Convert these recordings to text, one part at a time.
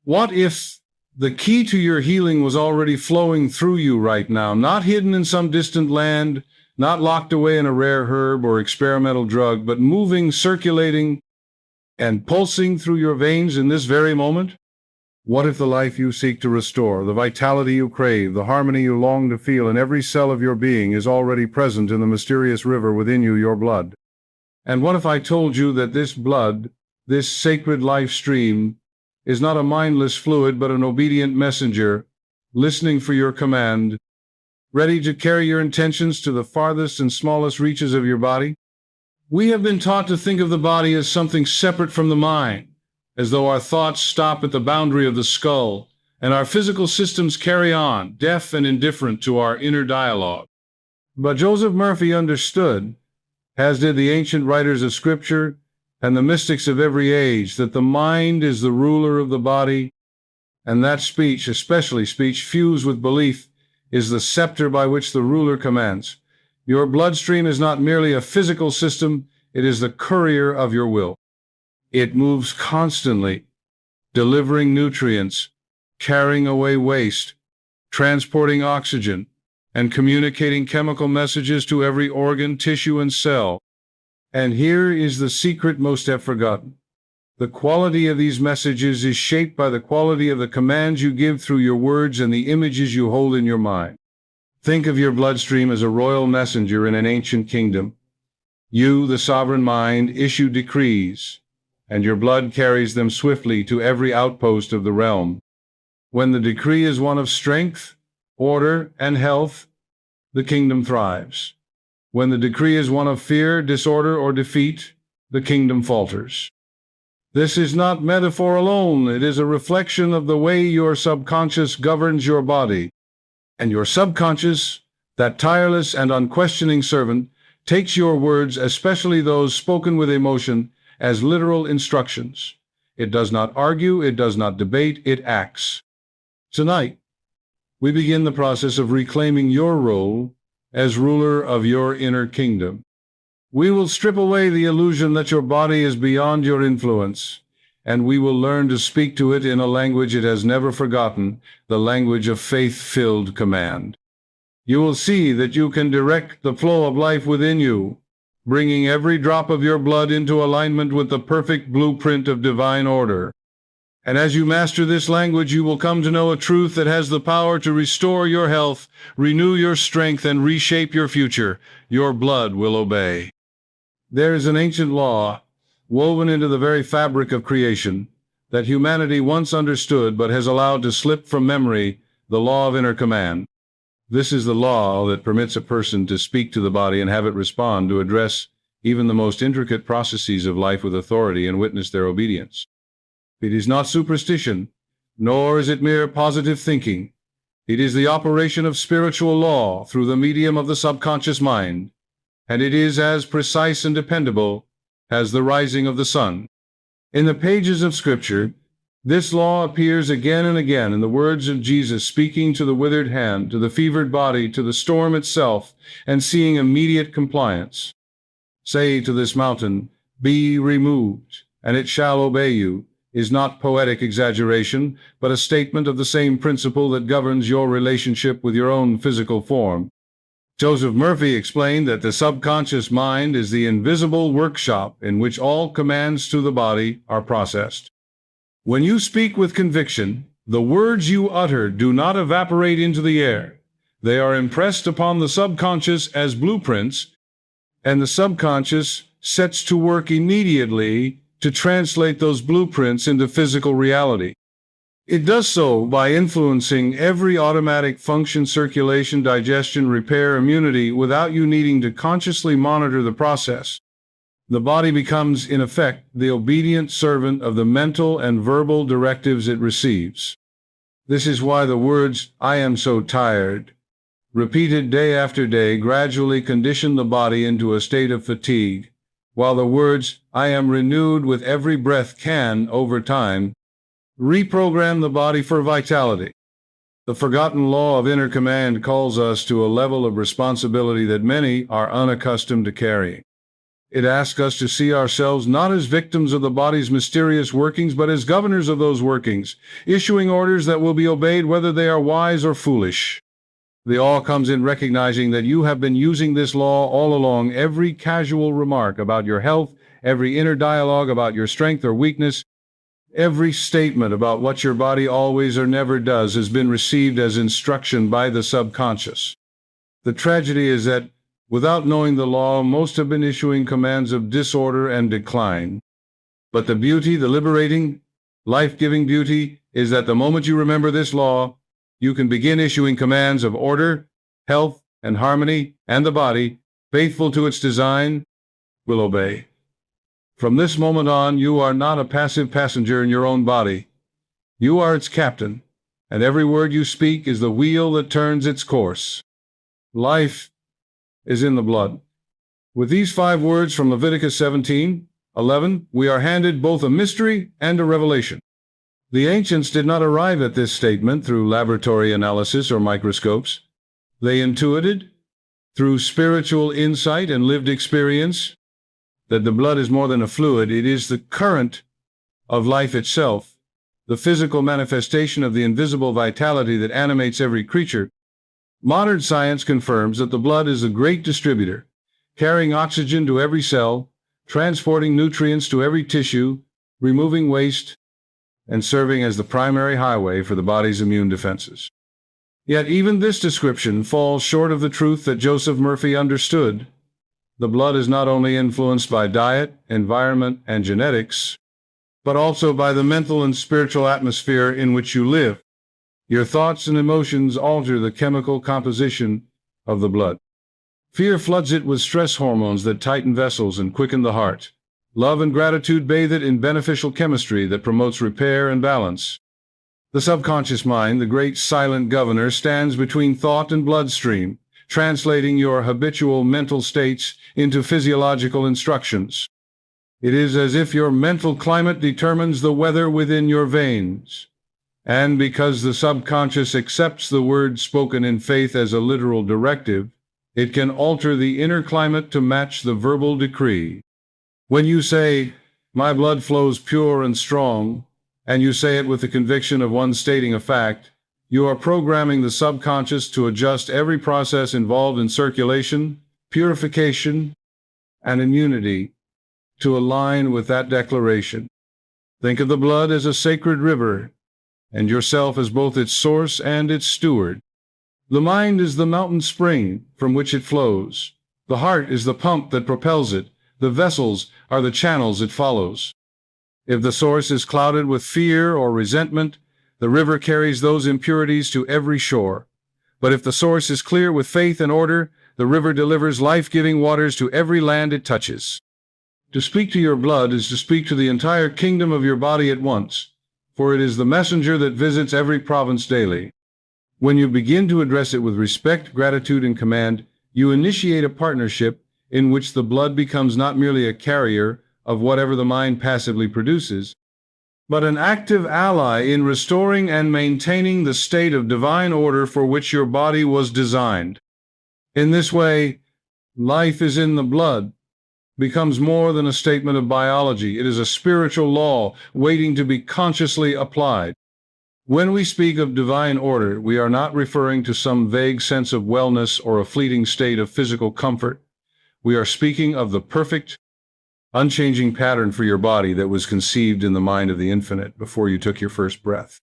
What if the key to your healing was already flowing through you right now, not hidden in some distant land, not locked away in a rare herb or experimental drug, but moving, circulating, and pulsing through your veins in this very moment? What if the life you seek to restore, the vitality you crave, the harmony you long to feel in every cell of your being is already present in the mysterious river within you, your blood? And what if I told you that this blood, this sacred life stream, is not a mindless fluid but an obedient messenger, listening for your command, ready to carry your intentions to the farthest and smallest reaches of your body? We have been taught to think of the body as something separate from the mind, as though our thoughts stop at the boundary of the skull, and our physical systems carry on, deaf and indifferent to our inner dialogue. But Joseph Murphy understood, as did the ancient writers of Scripture and the mystics of every age, that the mind is the ruler of the body, and that speech, especially speech fused with belief, is the scepter by which the ruler commands. Your bloodstream is not merely a physical system, it is the courier of your will. It moves constantly, delivering nutrients, carrying away waste, transporting oxygen, and communicating chemical messages to every organ, tissue, and cell. And here is the secret most have forgotten. The quality of these messages is shaped by the quality of the commands you give through your words and the images you hold in your mind. Think of your bloodstream as a royal messenger in an ancient kingdom. You, the sovereign mind, issue decrees, and your blood carries them swiftly to every outpost of the realm. When the decree is one of strength, order, and health, the kingdom thrives. When the decree is one of fear, disorder, or defeat, the kingdom falters. This is not metaphor alone, it is a reflection of the way your subconscious governs your body. And your subconscious, that tireless and unquestioning servant, takes your words, especially those spoken with emotion, as literal instructions. It does not argue, it does not debate, it acts. Tonight, we begin the process of reclaiming your role as ruler of your inner kingdom. We will strip away the illusion that your body is beyond your influence, and we will learn to speak to it in a language it has never forgotten, the language of faith-filled command. You will see that you can direct the flow of life within you, bringing every drop of your blood into alignment with the perfect blueprint of divine order. And as you master this language, you will come to know a truth that has the power to restore your health, renew your strength, and reshape your future. Your blood will obey. There is an ancient law, woven into the very fabric of creation, that humanity once understood but has allowed to slip from memory, the law of inner command. This is the law that permits a person to speak to the body and have it respond, to address even the most intricate processes of life with authority and witness their obedience. It is not superstition, nor is it mere positive thinking. It is the operation of spiritual law through the medium of the subconscious mind, and it is as precise and dependable as the rising of the sun. In the pages of Scripture, this law appears again and again in the words of Jesus, speaking to the withered hand, to the fevered body, to the storm itself, and seeing immediate compliance. Say to this mountain, "Be removed," and it shall obey you, is not poetic exaggeration, but a statement of the same principle that governs your relationship with your own physical form. Joseph Murphy explained that the subconscious mind is the invisible workshop in which all commands to the body are processed. When you speak with conviction, the words you utter do not evaporate into the air. They are impressed upon the subconscious as blueprints, and the subconscious sets to work immediately to translate those blueprints into physical reality. It does so by influencing every automatic function, circulation, digestion, repair, immunity, without you needing to consciously monitor the process. The body becomes, in effect, the obedient servant of the mental and verbal directives it receives. This is why the words, "I am so tired," repeated day after day, gradually condition the body into a state of fatigue, while the words, "I am renewed with every breath," can, over time, reprogram the body for vitality. The forgotten law of inner command calls us to a level of responsibility that many are unaccustomed to carrying. It asks us to see ourselves not as victims of the body's mysterious workings, but as governors of those workings, issuing orders that will be obeyed whether they are wise or foolish. The all comes in recognizing that you have been using this law all along. Every casual remark about your health, every inner dialogue about your strength or weakness, every statement about what your body always or never does has been received as instruction by the subconscious. The tragedy is that, without knowing the law, most have been issuing commands of disorder and decline. But the beauty, the liberating, life-giving beauty, is that the moment you remember this law, you can begin issuing commands of order, health, and harmony, and the body, faithful to its design, will obey. From this moment on, you are not a passive passenger in your own body. You are its captain, and every word you speak is the wheel that turns its course. Life is in the blood. With these 5 words from Leviticus 17:11, we are handed both a mystery and a revelation. The ancients did not arrive at this statement through laboratory analysis or microscopes. They intuited, through spiritual insight and lived experience, that the blood is more than a fluid. It is the current of life itself, the physical manifestation of the invisible vitality that animates every creature. Modern science confirms that the blood is a great distributor, carrying oxygen to every cell, transporting nutrients to every tissue, removing waste, and serving as the primary highway for the body's immune defenses. Yet even this description falls short of the truth that Joseph Murphy understood. The blood is not only influenced by diet, environment, and genetics, but also by the mental and spiritual atmosphere in which you live. Your thoughts and emotions alter the chemical composition of the blood. Fear floods it with stress hormones that tighten vessels and quicken the heart. Love and gratitude bathe it in beneficial chemistry that promotes repair and balance. The subconscious mind, the great silent governor, stands between thought and bloodstream, translating your habitual mental states into physiological instructions. It is as if your mental climate determines the weather within your veins. And because the subconscious accepts the word spoken in faith as a literal directive, it can alter the inner climate to match the verbal decree. When you say, "My blood flows pure and strong," and you say it with the conviction of one stating a fact, you are programming the subconscious to adjust every process involved in circulation, purification, and immunity to align with that declaration. Think of the blood as a sacred river, and yourself as both its source and its steward. The mind is the mountain spring from which it flows. The heart is the pump that propels it. The vessels are the channels it follows. If the source is clouded with fear or resentment, the river carries those impurities to every shore. But if the source is clear with faith and order, the river delivers life-giving waters to every land it touches. To speak to your blood is to speak to the entire kingdom of your body at once, for it is the messenger that visits every province daily. When you begin to address it with respect, gratitude, and command, you initiate a partnership in which the blood becomes not merely a carrier of whatever the mind passively produces, but an active ally in restoring and maintaining the state of divine order for which your body was designed. In this way, life is in the blood becomes more than a statement of biology. It is a spiritual law waiting to be consciously applied. When we speak of divine order, we are not referring to some vague sense of wellness or a fleeting state of physical comfort. We are speaking of the perfect, unchanging pattern for your body that was conceived in the mind of the infinite before you took your first breath.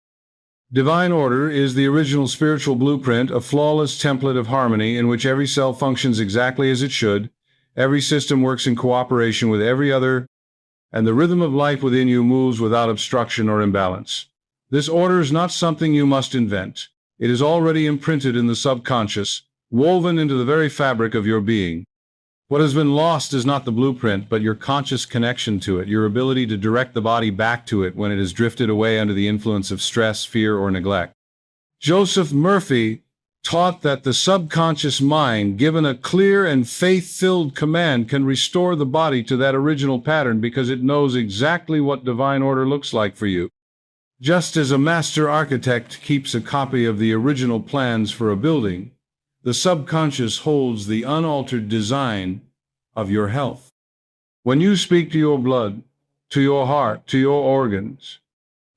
Divine order is the original spiritual blueprint, a flawless template of harmony in which every cell functions exactly as it should, every system works in cooperation with every other, and the rhythm of life within you moves without obstruction or imbalance. This order is not something you must invent. It is already imprinted in the subconscious, woven into the very fabric of your being. What has been lost is not the blueprint, but your conscious connection to it, your ability to direct the body back to it when it has drifted away under the influence of stress, fear, or neglect. Joseph Murphy taught that the subconscious mind, given a clear and faith-filled command, can restore the body to that original pattern because it knows exactly what divine order looks like for you. Just as a master architect keeps a copy of the original plans for a building, the subconscious holds the unaltered design of your health. When you speak to your blood, to your heart, to your organs,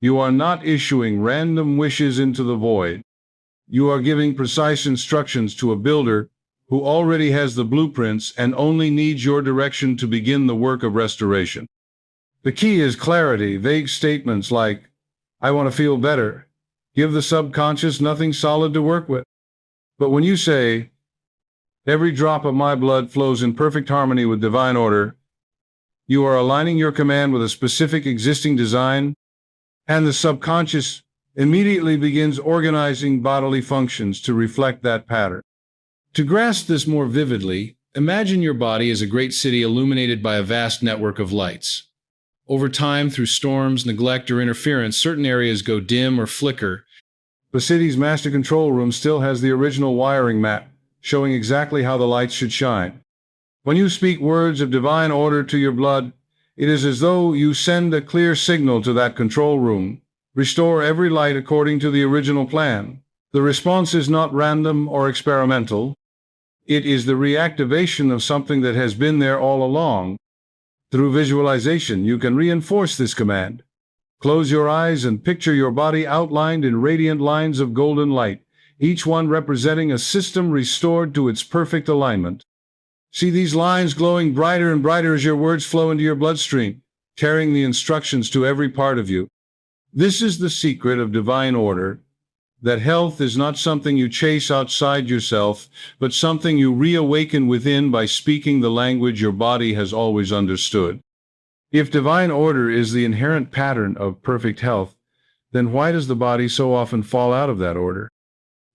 you are not issuing random wishes into the void. You are giving precise instructions to a builder who already has the blueprints and only needs your direction to begin the work of restoration. The key is clarity. Vague statements like, "I want to feel better," give the subconscious nothing solid to work with. But when you say, "Every drop of my blood flows in perfect harmony with divine order," you are aligning your command with a specific existing design, and the subconscious immediately begins organizing bodily functions to reflect that pattern. To grasp this more vividly, imagine your body as a great city illuminated by a vast network of lights. Over time, through storms, neglect, or interference, certain areas go dim or flicker. The city's master control room still has the original wiring map, showing exactly how the lights should shine. When you speak words of divine order to your blood, it is as though you send a clear signal to that control room. Restore every light according to the original plan. The response is not random or experimental. It is the reactivation of something that has been there all along. Through visualization, you can reinforce this command. Close your eyes and picture your body outlined in radiant lines of golden light, each one representing a system restored to its perfect alignment. See these lines glowing brighter and brighter as your words flow into your bloodstream, carrying the instructions to every part of you. This is the secret of divine order, that health is not something you chase outside yourself, but something you reawaken within by speaking the language your body has always understood. If divine order is the inherent pattern of perfect health, then why does the body so often fall out of that order?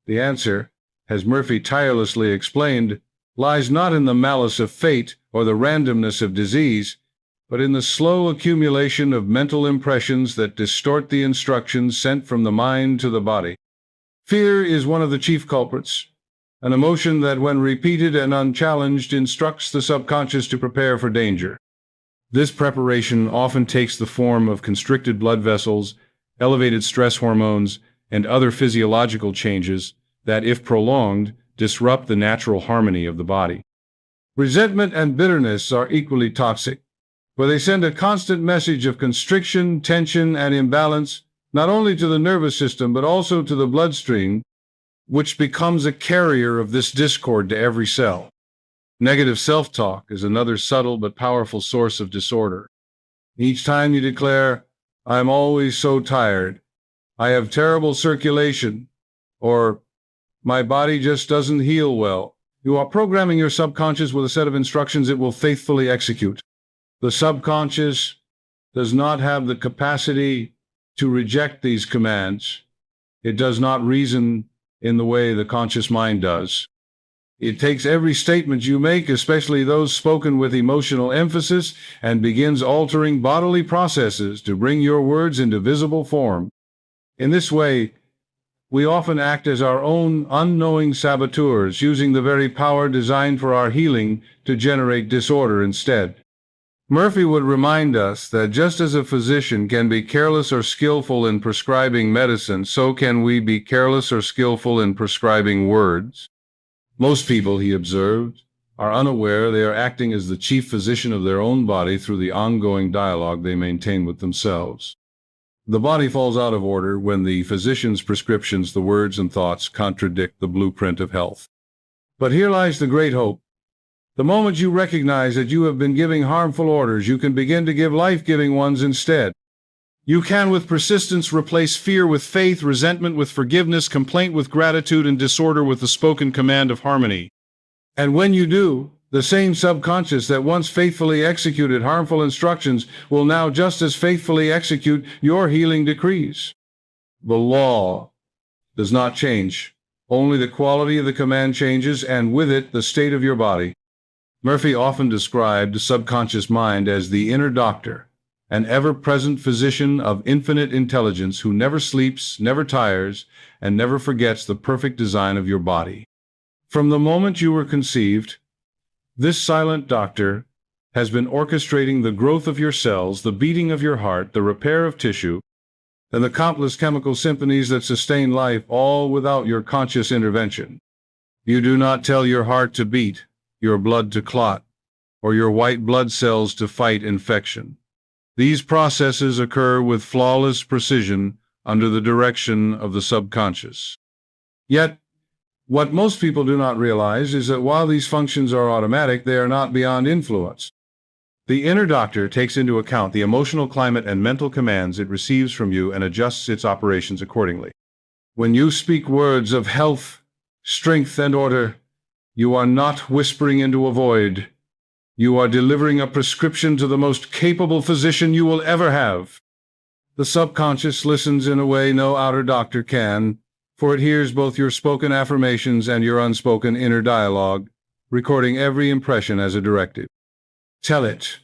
The answer, as Murphy tirelessly explained, lies not in the malice of fate or the randomness of disease, but in the slow accumulation of mental impressions that distort the instructions sent from the mind to the body. Fear is one of the chief culprits, an emotion that, when repeated and unchallenged, instructs the subconscious to prepare for danger. This preparation often takes the form of constricted blood vessels, elevated stress hormones, and other physiological changes that, if prolonged, disrupt the natural harmony of the body. Resentment and bitterness are equally toxic, for they send a constant message of constriction, tension, and imbalance, not only to the nervous system, but also to the bloodstream, which becomes a carrier of this discord to every cell. Negative self-talk is another subtle but powerful source of disorder. Each time you declare, "I'm always so tired," "I have terrible circulation," or "my body just doesn't heal well," you are programming your subconscious with a set of instructions it will faithfully execute. The subconscious does not have the capacity to reject these commands. It does not reason in the way the conscious mind does. It takes every statement you make, especially those spoken with emotional emphasis, and begins altering bodily processes to bring your words into visible form. In this way, we often act as our own unknowing saboteurs, using the very power designed for our healing to generate disorder instead. Murphy would remind us that just as a physician can be careless or skillful in prescribing medicine, so can we be careless or skillful in prescribing words. Most people, he observed, are unaware they are acting as the chief physician of their own body through the ongoing dialogue they maintain with themselves. The body falls out of order when the physician's prescriptions, the words and thoughts, contradict the blueprint of health. But here lies the great hope. The moment you recognize that you have been giving harmful orders, you can begin to give life-giving ones instead. You can, with persistence, replace fear with faith, resentment with forgiveness, complaint with gratitude, and disorder with the spoken command of harmony. And when you do, the same subconscious that once faithfully executed harmful instructions will now just as faithfully execute your healing decrees. The law does not change. Only the quality of the command changes, and with it, the state of your body. Murphy often described the subconscious mind as the inner doctor, an ever-present physician of infinite intelligence who never sleeps, never tires, and never forgets the perfect design of your body. From the moment you were conceived, this silent doctor has been orchestrating the growth of your cells, the beating of your heart, the repair of tissue, and the countless chemical symphonies that sustain life, all without your conscious intervention. You do not tell your heart to beat, your blood to clot, or your white blood cells to fight infection. These processes occur with flawless precision under the direction of the subconscious. Yet, what most people do not realize is that while these functions are automatic, they are not beyond influence. The inner doctor takes into account the emotional climate and mental commands it receives from you and adjusts its operations accordingly. When you speak words of health, strength, and order, you are not whispering into a void. You are delivering a prescription to the most capable physician you will ever have. The subconscious listens in a way no outer doctor can, for it hears both your spoken affirmations and your unspoken inner dialogue, recording every impression as a directive. Tell it,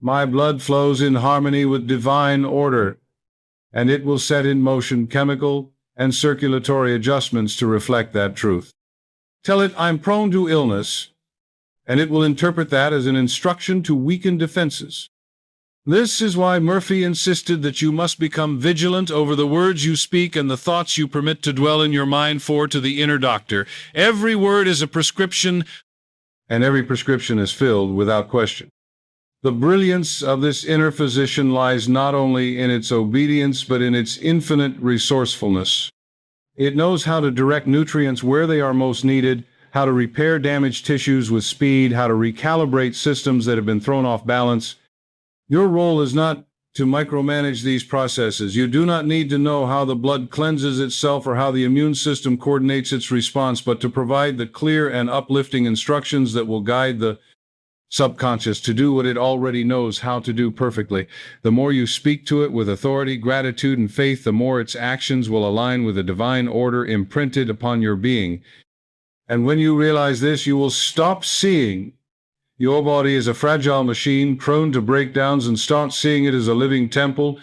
"My blood flows in harmony with divine order," and it will set in motion chemical and circulatory adjustments to reflect that truth. Tell it, "I'm prone to illness," and it will interpret that as an instruction to weaken defenses. This is why Murphy insisted that you must become vigilant over the words you speak and the thoughts you permit to dwell in your mind, for to the inner doctor, every word is a prescription, and every prescription is filled without question. The brilliance of this inner physician lies not only in its obedience, but in its infinite resourcefulness. It knows how to direct nutrients where they are most needed, how to repair damaged tissues with speed, how to recalibrate systems that have been thrown off balance. Your role is not to micromanage these processes. You do not need to know how the blood cleanses itself or how the immune system coordinates its response, but to provide the clear and uplifting instructions that will guide the subconscious to do what it already knows how to do perfectly. The more you speak to it with authority, gratitude, and faith, the more its actions will align with the divine order imprinted upon your being. And when you realize this, you will stop seeing your body as a fragile machine prone to breakdowns and start seeing it as a living temple,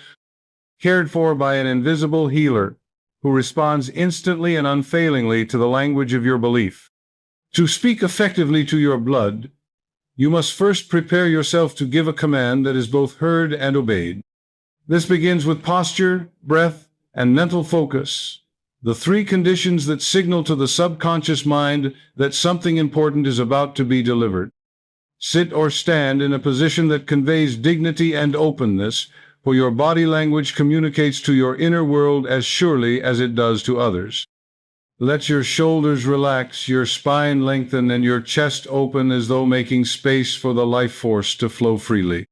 cared for by an invisible healer who responds instantly and unfailingly to the language of your belief. To speak effectively to your blood, you must first prepare yourself to give a command that is both heard and obeyed. This begins with posture, breath, and mental focus, the three conditions that signal to the subconscious mind that something important is about to be delivered. Sit or stand in a position that conveys dignity and openness, for your body language communicates to your inner world as surely as it does to others. Let your shoulders relax, your spine lengthen, and your chest open as though making space for the life force to flow freely.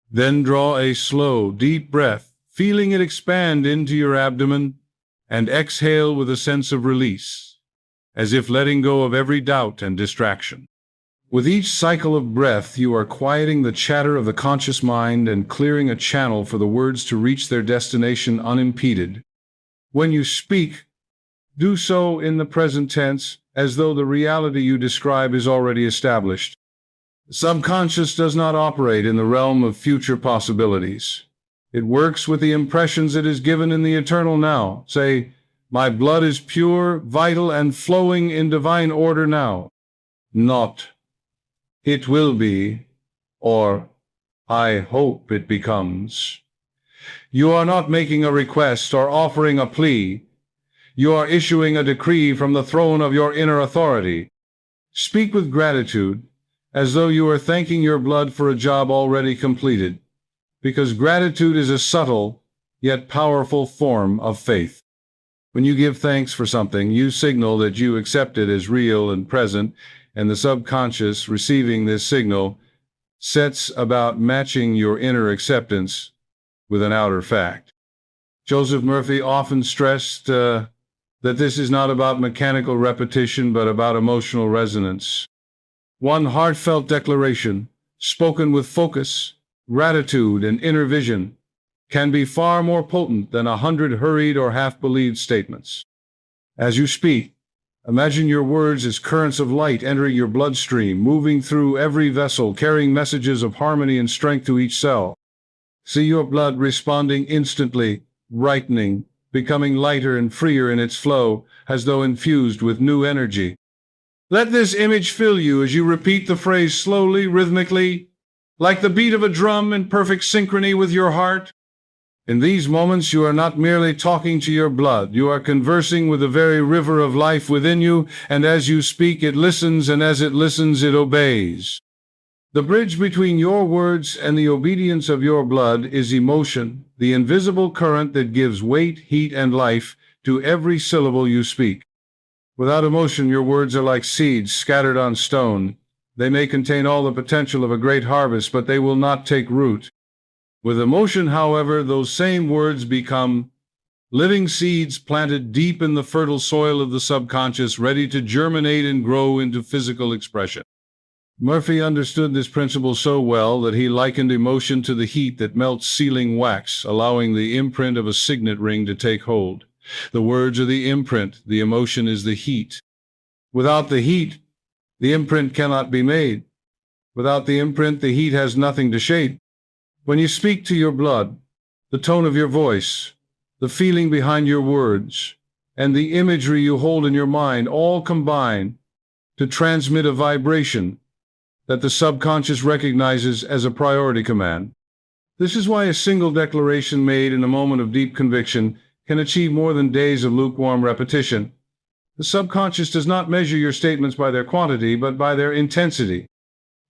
Then draw a slow, deep breath, feeling it expand into your abdomen, and exhale with a sense of release, as if letting go of every doubt and distraction. With each cycle of breath, you are quieting the chatter of the conscious mind and clearing a channel for the words to reach their destination unimpeded. When you speak, do so in the present tense, as though the reality you describe is already established. The subconscious does not operate in the realm of future possibilities. It works with the impressions it is given in the eternal now. Say, "My blood is pure, vital, and flowing in divine order now." Not, "It will be," or "I hope it becomes." You are not making a request or offering a plea. You are issuing a decree from the throne of your inner authority. Speak with gratitude, as though you are thanking your blood for a job already completed, because gratitude is a subtle yet powerful form of faith. When you give thanks for something, you signal that you accept it as real and present, and the subconscious, receiving this signal, sets about matching your inner acceptance with an outer fact. Joseph Murphy often stressed that this is not about mechanical repetition, but about emotional resonance. One heartfelt declaration, spoken with focus, gratitude, and inner vision, can be far more potent than 100 hurried or half-believed statements. As you speak, imagine your words as currents of light entering your bloodstream, moving through every vessel, carrying messages of harmony and strength to each cell. See your blood responding instantly, brightening, becoming lighter and freer in its flow, as though infused with new energy. Let this image fill you as you repeat the phrase slowly, rhythmically, like the beat of a drum in perfect synchrony with your heart. In these moments, you are not merely talking to your blood. You are conversing with the very river of life within you, and as you speak, it listens, and as it listens, it obeys. The bridge between your words and the obedience of your blood is emotion, the invisible current that gives weight, heat, and life to every syllable you speak. Without emotion, your words are like seeds scattered on stone. They may contain all the potential of a great harvest, but they will not take root. With emotion, however, those same words become living seeds planted deep in the fertile soil of the subconscious, ready to germinate and grow into physical expression. Murphy understood this principle so well that he likened emotion to the heat that melts sealing wax, allowing the imprint of a signet ring to take hold. The words are the imprint, the emotion is the heat. Without the heat, the imprint cannot be made. Without the imprint, the heat has nothing to shape. When you speak to your blood, the tone of your voice, the feeling behind your words, and the imagery you hold in your mind all combine to transmit a vibration that the subconscious recognizes as a priority command. This is why a single declaration made in a moment of deep conviction can achieve more than days of lukewarm repetition. The subconscious does not measure your statements by their quantity, but by their intensity.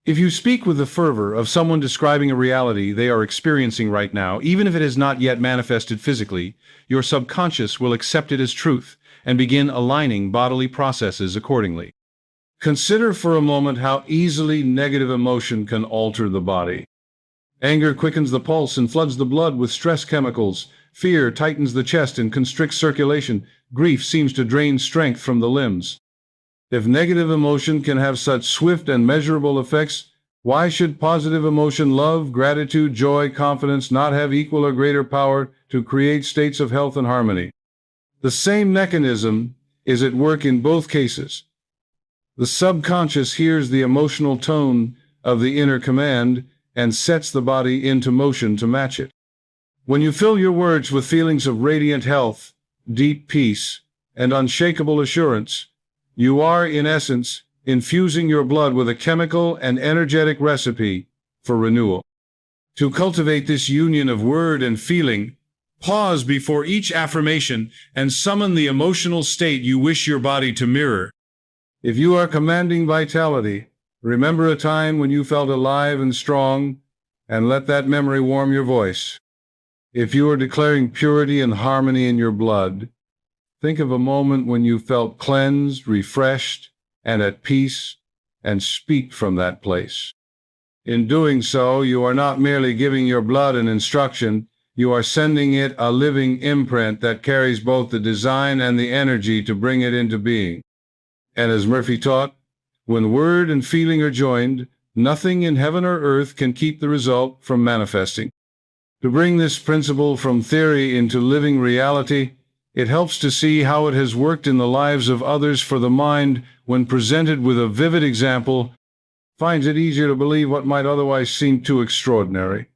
If you speak with the fervor of someone describing a reality they are experiencing right now, even if it has not yet manifested physically, your subconscious will accept it as truth and begin aligning bodily processes accordingly. Consider for a moment how easily negative emotion can alter the body. Anger quickens the pulse and floods the blood with stress chemicals. Fear tightens the chest and constricts circulation. Grief seems to drain strength from the limbs. If negative emotion can have such swift and measurable effects, why should positive emotion, love, gratitude, joy, confidence not have equal or greater power to create states of health and harmony? The same mechanism is at work in both cases. The subconscious hears the emotional tone of the inner command and sets the body into motion to match it. When you fill your words with feelings of radiant health, deep peace, and unshakable assurance, you are, in essence, infusing your blood with a chemical and energetic recipe for renewal. To cultivate this union of word and feeling, pause before each affirmation and summon the emotional state you wish your body to mirror. If you are commanding vitality, remember a time when you felt alive and strong, and let that memory warm your voice. If you are declaring purity and harmony in your blood, think of a moment when you felt cleansed, refreshed, and at peace, and speak from that place. In doing so, you are not merely giving your blood an instruction, you are sending it a living imprint that carries both the design and the energy to bring it into being. And as Murphy taught, when word and feeling are joined, nothing in heaven or earth can keep the result from manifesting. To bring this principle from theory into living reality, it helps to see how it has worked in the lives of others, for the mind, when presented with a vivid example, finds it easier to believe what might otherwise seem too extraordinary.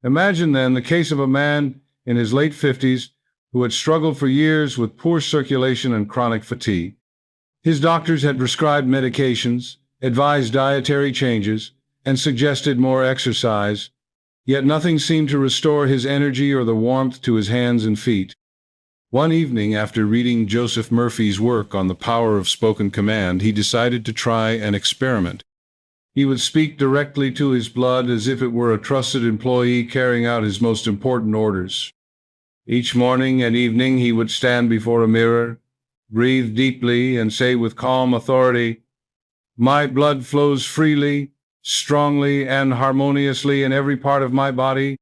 Imagine then the case of a man in his late 50s who had struggled for years with poor circulation and chronic fatigue. His doctors had prescribed medications, advised dietary changes, and suggested more exercise, yet nothing seemed to restore his energy or the warmth to his hands and feet. One evening, after reading Joseph Murphy's work on the power of spoken command, he decided to try an experiment. He would speak directly to his blood as if it were a trusted employee carrying out his most important orders. Each morning and evening he would stand before a mirror, breathe deeply, and say with calm authority, "My blood flows freely, strongly, and harmoniously in every part of my body.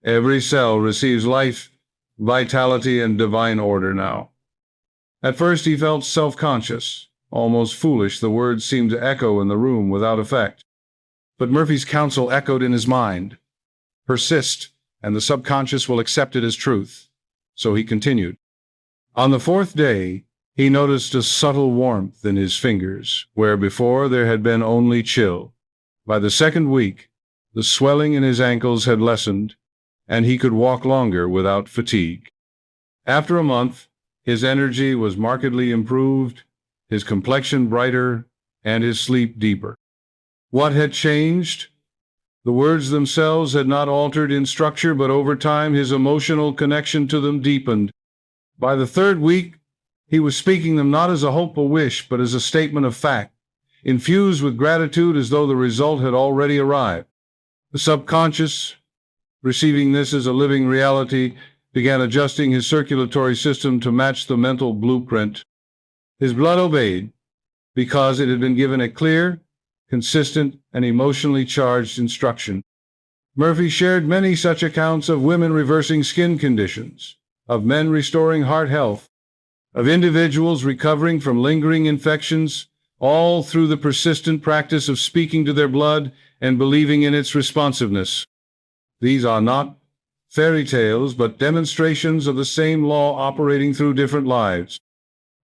Every cell receives life, vitality, and divine order now." At first he felt self-conscious, almost foolish. The words seemed to echo in the room without effect. But Murphy's counsel echoed in his mind. Persist, and the subconscious will accept it as truth. So he continued. On the fourth day, he noticed a subtle warmth in his fingers, where before there had been only chill. By the second week, the swelling in his ankles had lessened, and he could walk longer without fatigue. After a month, his energy was markedly improved, his complexion brighter, and his sleep deeper. What had changed? The words themselves had not altered in structure, but over time his emotional connection to them deepened. By the third week, he was speaking them not as a hopeful wish, but as a statement of fact. infused with gratitude as though the result had already arrived. The subconscious, receiving this as a living reality, began adjusting his circulatory system to match the mental blueprint. His blood obeyed because it had been given a clear, consistent, and emotionally charged instruction. Murphy shared many such accounts of women reversing skin conditions, of men restoring heart health, of individuals recovering from lingering infections, all through the persistent practice of speaking to their blood and believing in its responsiveness. These are not fairy tales, but demonstrations of the same law operating through different lives.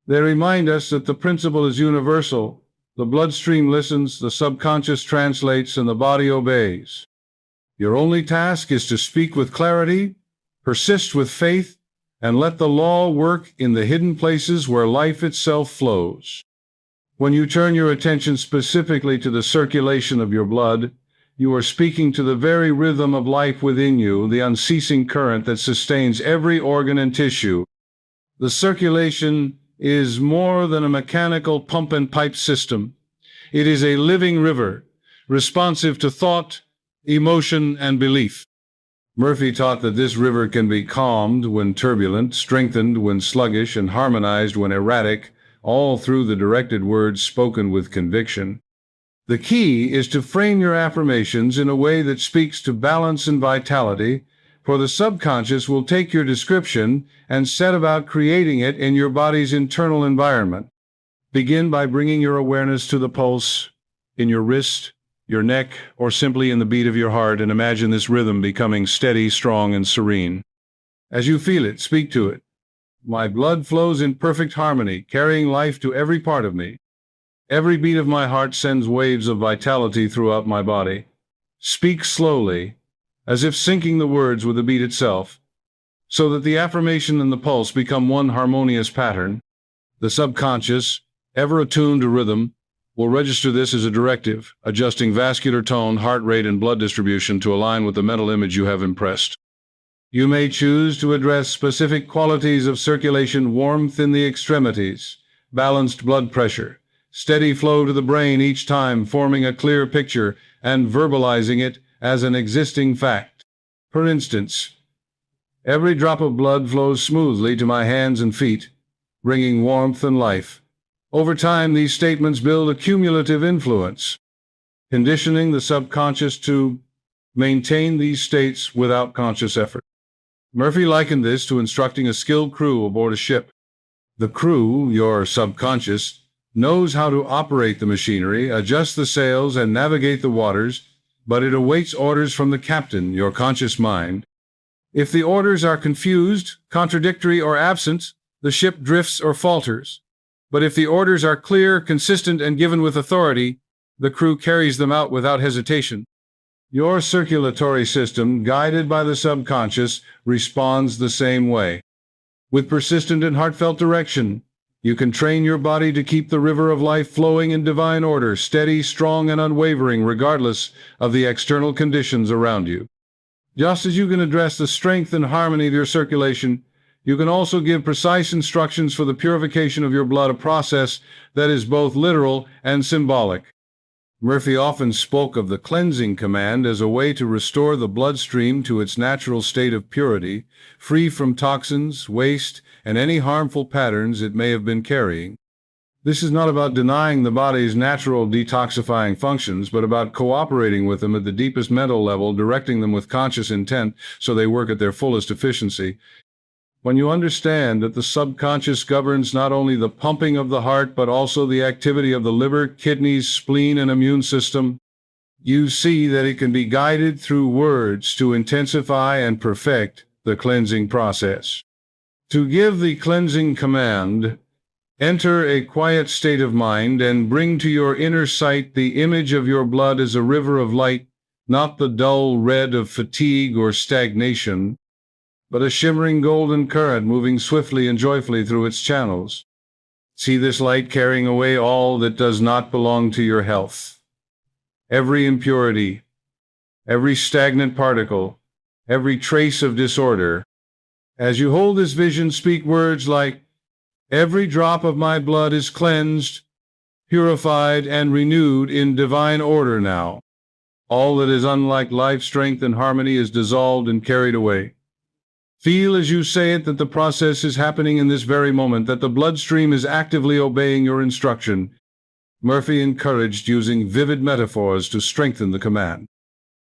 They remind us that the principle is universal. The bloodstream listens, the subconscious translates, and the body obeys. Your only task is to speak with clarity, persist with faith, and let the law work in the hidden places where life itself flows. When you turn your attention specifically to the circulation of your blood, you are speaking to the very rhythm of life within you, the unceasing current that sustains every organ and tissue. The circulation is more than a mechanical pump and pipe system. It is a living river, responsive to thought, emotion, and belief. Murphy taught that this river can be calmed when turbulent, strengthened when sluggish, and harmonized when erratic, all through the directed words spoken with conviction. The key is to frame your affirmations in a way that speaks to balance and vitality, for the subconscious will take your description and set about creating it in your body's internal environment. Begin by bringing your awareness to the pulse, in your wrist, your neck, or simply in the beat of your heart, and imagine this rhythm becoming steady, strong, and serene. As you feel it, speak to it. My blood flows in perfect harmony, carrying life to every part of me. Every beat of my heart sends waves of vitality throughout my body. Speak slowly, as if syncing the words with the beat itself, so that the affirmation and the pulse become one harmonious pattern. The subconscious, ever attuned to rhythm, will register this as a directive, adjusting vascular tone, heart rate, and blood distribution to align with the mental image you have impressed. You may choose to address specific qualities of circulation: warmth in the extremities, balanced blood pressure, steady flow to the brain each time, forming a clear picture and verbalizing it as an existing fact. For instance, every drop of blood flows smoothly to my hands and feet, bringing warmth and life. Over time, these statements build a cumulative influence, conditioning the subconscious to maintain these states without conscious effort. Murphy likened this to instructing a skilled crew aboard a ship. The crew, your subconscious, knows how to operate the machinery, adjust the sails, and navigate the waters, but it awaits orders from the captain, your conscious mind. If the orders are confused, contradictory, or absent, the ship drifts or falters. But if the orders are clear, consistent, and given with authority, the crew carries them out without hesitation. Your circulatory system, guided by the subconscious, responds the same way. With persistent and heartfelt direction, you can train your body to keep the river of life flowing in divine order, steady, strong, and unwavering, regardless of the external conditions around you. Just as you can address the strength and harmony of your circulation, you can also give precise instructions for the purification of your blood, a process that is both literal and symbolic. Murphy often spoke of the cleansing command as a way to restore the bloodstream to its natural state of purity, free from toxins, waste, and any harmful patterns it may have been carrying. This is not about denying the body's natural detoxifying functions, but about cooperating with them at the deepest mental level, directing them with conscious intent so they work at their fullest efficiency. When you understand that the subconscious governs not only the pumping of the heart, but also the activity of the liver, kidneys, spleen, and immune system, you see that it can be guided through words to intensify and perfect the cleansing process. To give the cleansing command, enter a quiet state of mind and bring to your inner sight the image of your blood as a river of light, not the dull red of fatigue or stagnation, but a shimmering golden current moving swiftly and joyfully through its channels. See this light carrying away all that does not belong to your health. Every impurity, every stagnant particle, every trace of disorder. As you hold this vision, speak words like, "Every drop of my blood is cleansed, purified, and renewed in divine order now. All that is unlike life, strength, and harmony is dissolved and carried away. Feel as you say it that the process is happening in this very moment, that the bloodstream is actively obeying your instruction. Murphy encouraged using vivid metaphors to strengthen the command.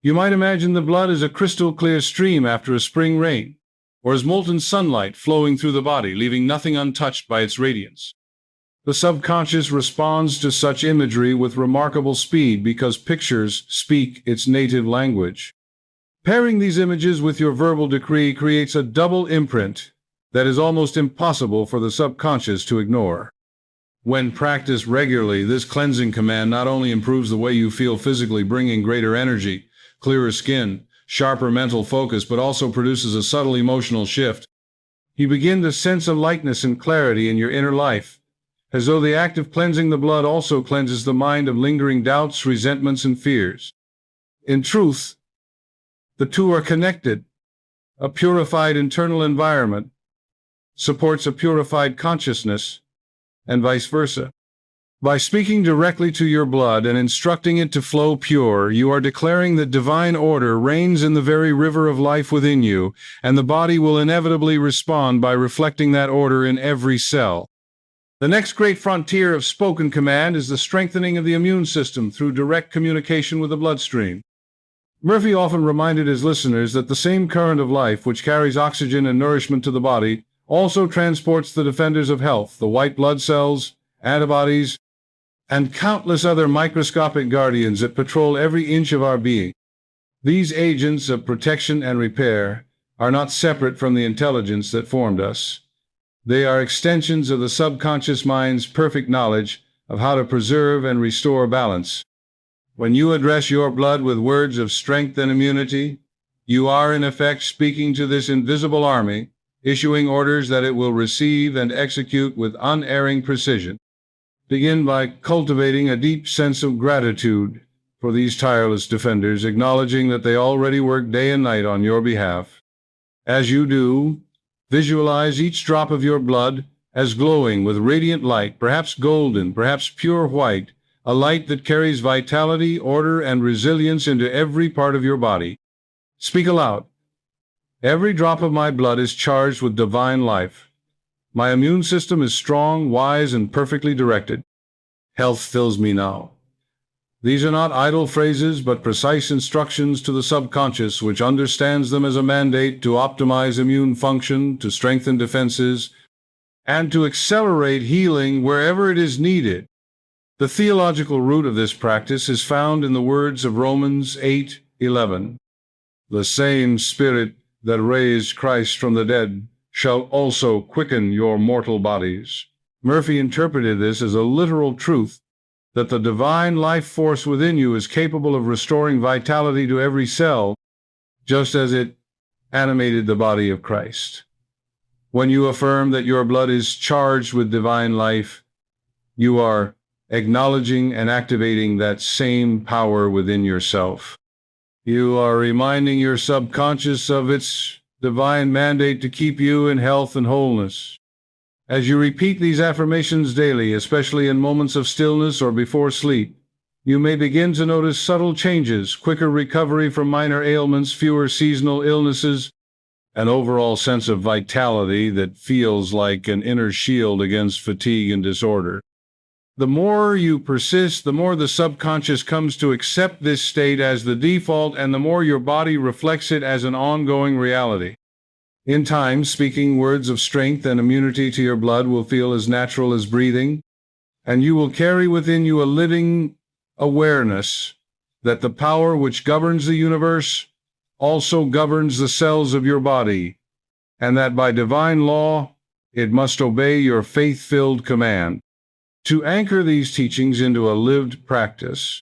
You might imagine the blood as a crystal-clear stream after a spring rain, or as molten sunlight flowing through the body, leaving nothing untouched by its radiance. The subconscious responds to such imagery with remarkable speed because pictures speak its native language. Pairing these images with your verbal decree creates a double imprint that is almost impossible for the subconscious to ignore. When practiced regularly, this cleansing command not only improves the way you feel physically, bringing greater energy, clearer skin, sharper mental focus, but also produces a subtle emotional shift. You begin to sense a lightness and clarity in your inner life, as though the act of cleansing the blood also cleanses the mind of lingering doubts, resentments, and fears. In truth, the two are connected. A purified internal environment supports a purified consciousness, and vice versa. By speaking directly to your blood and instructing it to flow pure, you are declaring that divine order reigns in the very river of life within you, and the body will inevitably respond by reflecting that order in every cell. The next great frontier of spoken command is the strengthening of the immune system through direct communication with the bloodstream. Murphy often reminded his listeners that the same current of life which carries oxygen and nourishment to the body also transports the defenders of health, the white blood cells, antibodies, and countless other microscopic guardians that patrol every inch of our being. These agents of protection and repair are not separate from the intelligence that formed us. They are extensions of the subconscious mind's perfect knowledge of how to preserve and restore balance. When you address your blood with words of strength and immunity, you are in effect speaking to this invisible army, issuing orders that it will receive and execute with unerring precision. Begin by cultivating a deep sense of gratitude for these tireless defenders, acknowledging that they already work day and night on your behalf. As you do, visualize each drop of your blood as glowing with radiant light, perhaps golden, perhaps pure white, a light that carries vitality, order, and resilience into every part of your body. Speak aloud. Every drop of my blood is charged with divine life. My immune system is strong, wise, and perfectly directed. Health fills me now. These are not idle phrases, but precise instructions to the subconscious, which understands them as a mandate to optimize immune function, to strengthen defenses, and to accelerate healing wherever it is needed. The theological root of this practice is found in the words of Romans 8:11. The same Spirit that raised Christ from the dead shall also quicken your mortal bodies. Murphy interpreted this as a literal truth that the divine life force within you is capable of restoring vitality to every cell, just as it animated the body of Christ. When you affirm that your blood is charged with divine life, you are acknowledging and activating that same power within yourself. You are reminding your subconscious of its divine mandate to keep you in health and wholeness. As you repeat these affirmations daily, especially in moments of stillness or before sleep, you may begin to notice subtle changes, quicker recovery from minor ailments, fewer seasonal illnesses, an overall sense of vitality that feels like an inner shield against fatigue and disorder. The more you persist, the more the subconscious comes to accept this state as the default, and the more your body reflects it as an ongoing reality. In time, speaking words of strength and immunity to your blood will feel as natural as breathing, and you will carry within you a living awareness that the power which governs the universe also governs the cells of your body, and that by divine law it must obey your faith-filled command. To anchor these teachings into a lived practice,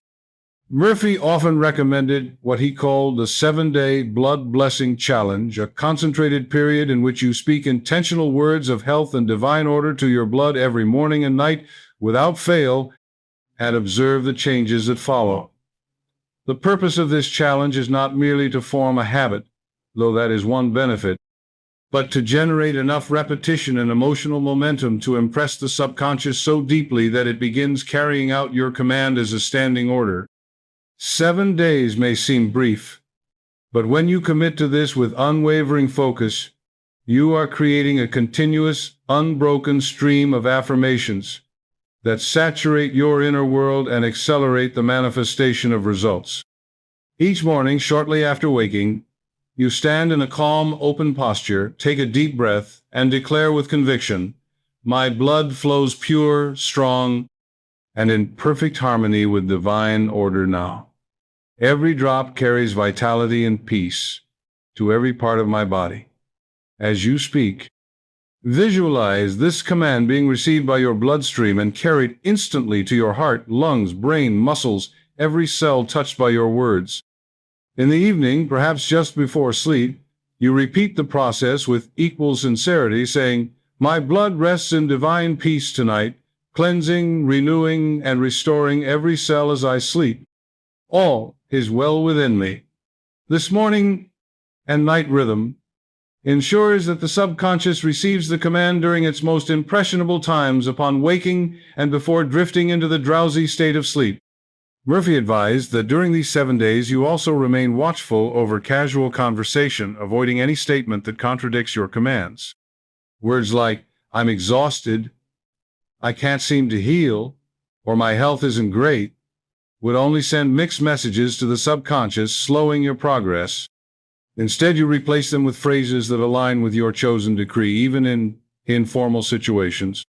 Murphy often recommended what he called the 7-day blood blessing challenge, a concentrated period in which you speak intentional words of health and divine order to your blood every morning and night without fail, and observe the changes that follow. The purpose of this challenge is not merely to form a habit, though that is one benefit. but to generate enough repetition and emotional momentum to impress the subconscious so deeply that it begins carrying out your command as a standing order. 7 days may seem brief, but when you commit to this with unwavering focus, you are creating a continuous, unbroken stream of affirmations that saturate your inner world and accelerate the manifestation of results. Each morning, shortly after waking, you stand in a calm, open posture, take a deep breath, and declare with conviction, "My blood flows pure, strong, and in perfect harmony with divine order now. Every drop carries vitality and peace to every part of my body." As you speak, visualize this command being received by your bloodstream and carried instantly to your heart, lungs, brain, muscles, every cell touched by your words. In the evening, perhaps just before sleep, you repeat the process with equal sincerity, saying, "My blood rests in divine peace tonight, cleansing, renewing, and restoring every cell as I sleep. All is well within me." This morning and night rhythm ensures that the subconscious receives the command during its most impressionable times upon waking and before drifting into the drowsy state of sleep. Murphy advised that during these 7 days you also remain watchful over casual conversation, avoiding any statement that contradicts your commands. Words like, "I'm exhausted," "I can't seem to heal," or "my health isn't great," would only send mixed messages to the subconscious, slowing your progress. Instead, you replace them with phrases that align with your chosen decree, even in informal situations.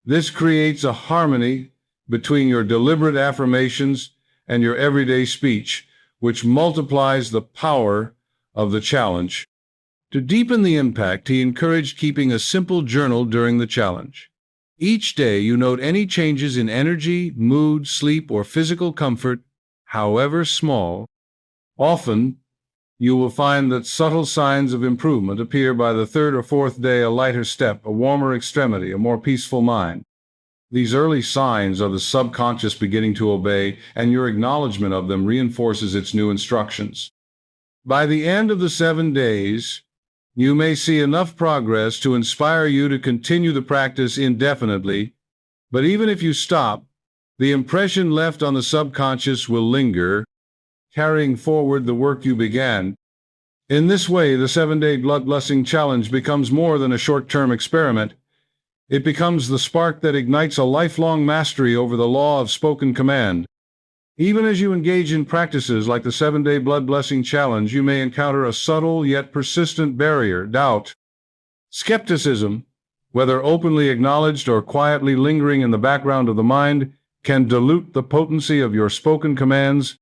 This creates a harmony between your deliberate affirmations and your everyday speech, which multiplies the power of the challenge. To deepen the impact, he encouraged keeping a simple journal during the challenge. Each day, you note any changes in energy, mood, sleep, or physical comfort, however small. Often, you will find that subtle signs of improvement appear by the 3rd or 4th day: a lighter step, a warmer extremity, a more peaceful mind. These early signs are the subconscious beginning to obey, and your acknowledgement of them reinforces its new instructions. By the end of the 7 days, you may see enough progress to inspire you to continue the practice indefinitely, but even if you stop, the impression left on the subconscious will linger, carrying forward the work you began. In this way, the 7-day blood blessing challenge becomes more than a short-term experiment. It becomes the spark that ignites a lifelong mastery over the law of spoken command. Even as you engage in practices like the 7-day blood blessing challenge, you may encounter a subtle yet persistent barrier: doubt. Skepticism, whether openly acknowledged or quietly lingering in the background of the mind, can dilute the potency of your spoken commands,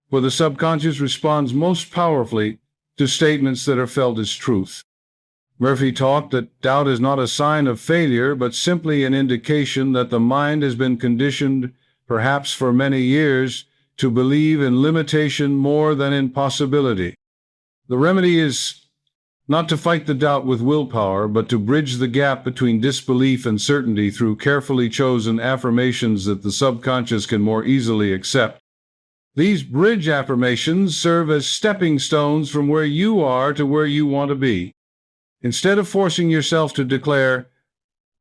for the subconscious responds most powerfully to statements that are felt as truth. Murphy taught that doubt is not a sign of failure, but simply an indication that the mind has been conditioned, perhaps for many years, to believe in limitation more than in possibility. The remedy is not to fight the doubt with willpower, but to bridge the gap between disbelief and certainty through carefully chosen affirmations that the subconscious can more easily accept. These bridge affirmations serve as stepping stones from where you are to where you want to be. Instead of forcing yourself to declare,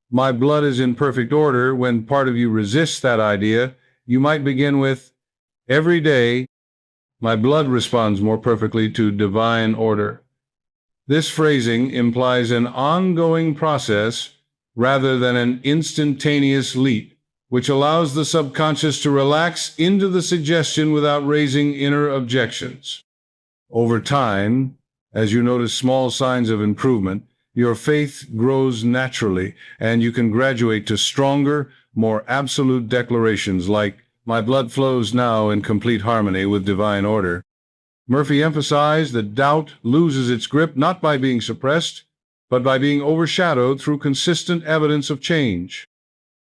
"My blood is in perfect order," when part of you resists that idea, you might begin with, "Every day, my blood responds more perfectly to divine order." This phrasing implies an ongoing process rather than an instantaneous leap, which allows the subconscious to relax into the suggestion without raising inner objections. Over time, as you notice small signs of improvement, your faith grows naturally, and you can graduate to stronger, more absolute declarations like, "My blood flows now in complete harmony with divine order." Murphy emphasized that doubt loses its grip not by being suppressed, but by being overshadowed through consistent evidence of change.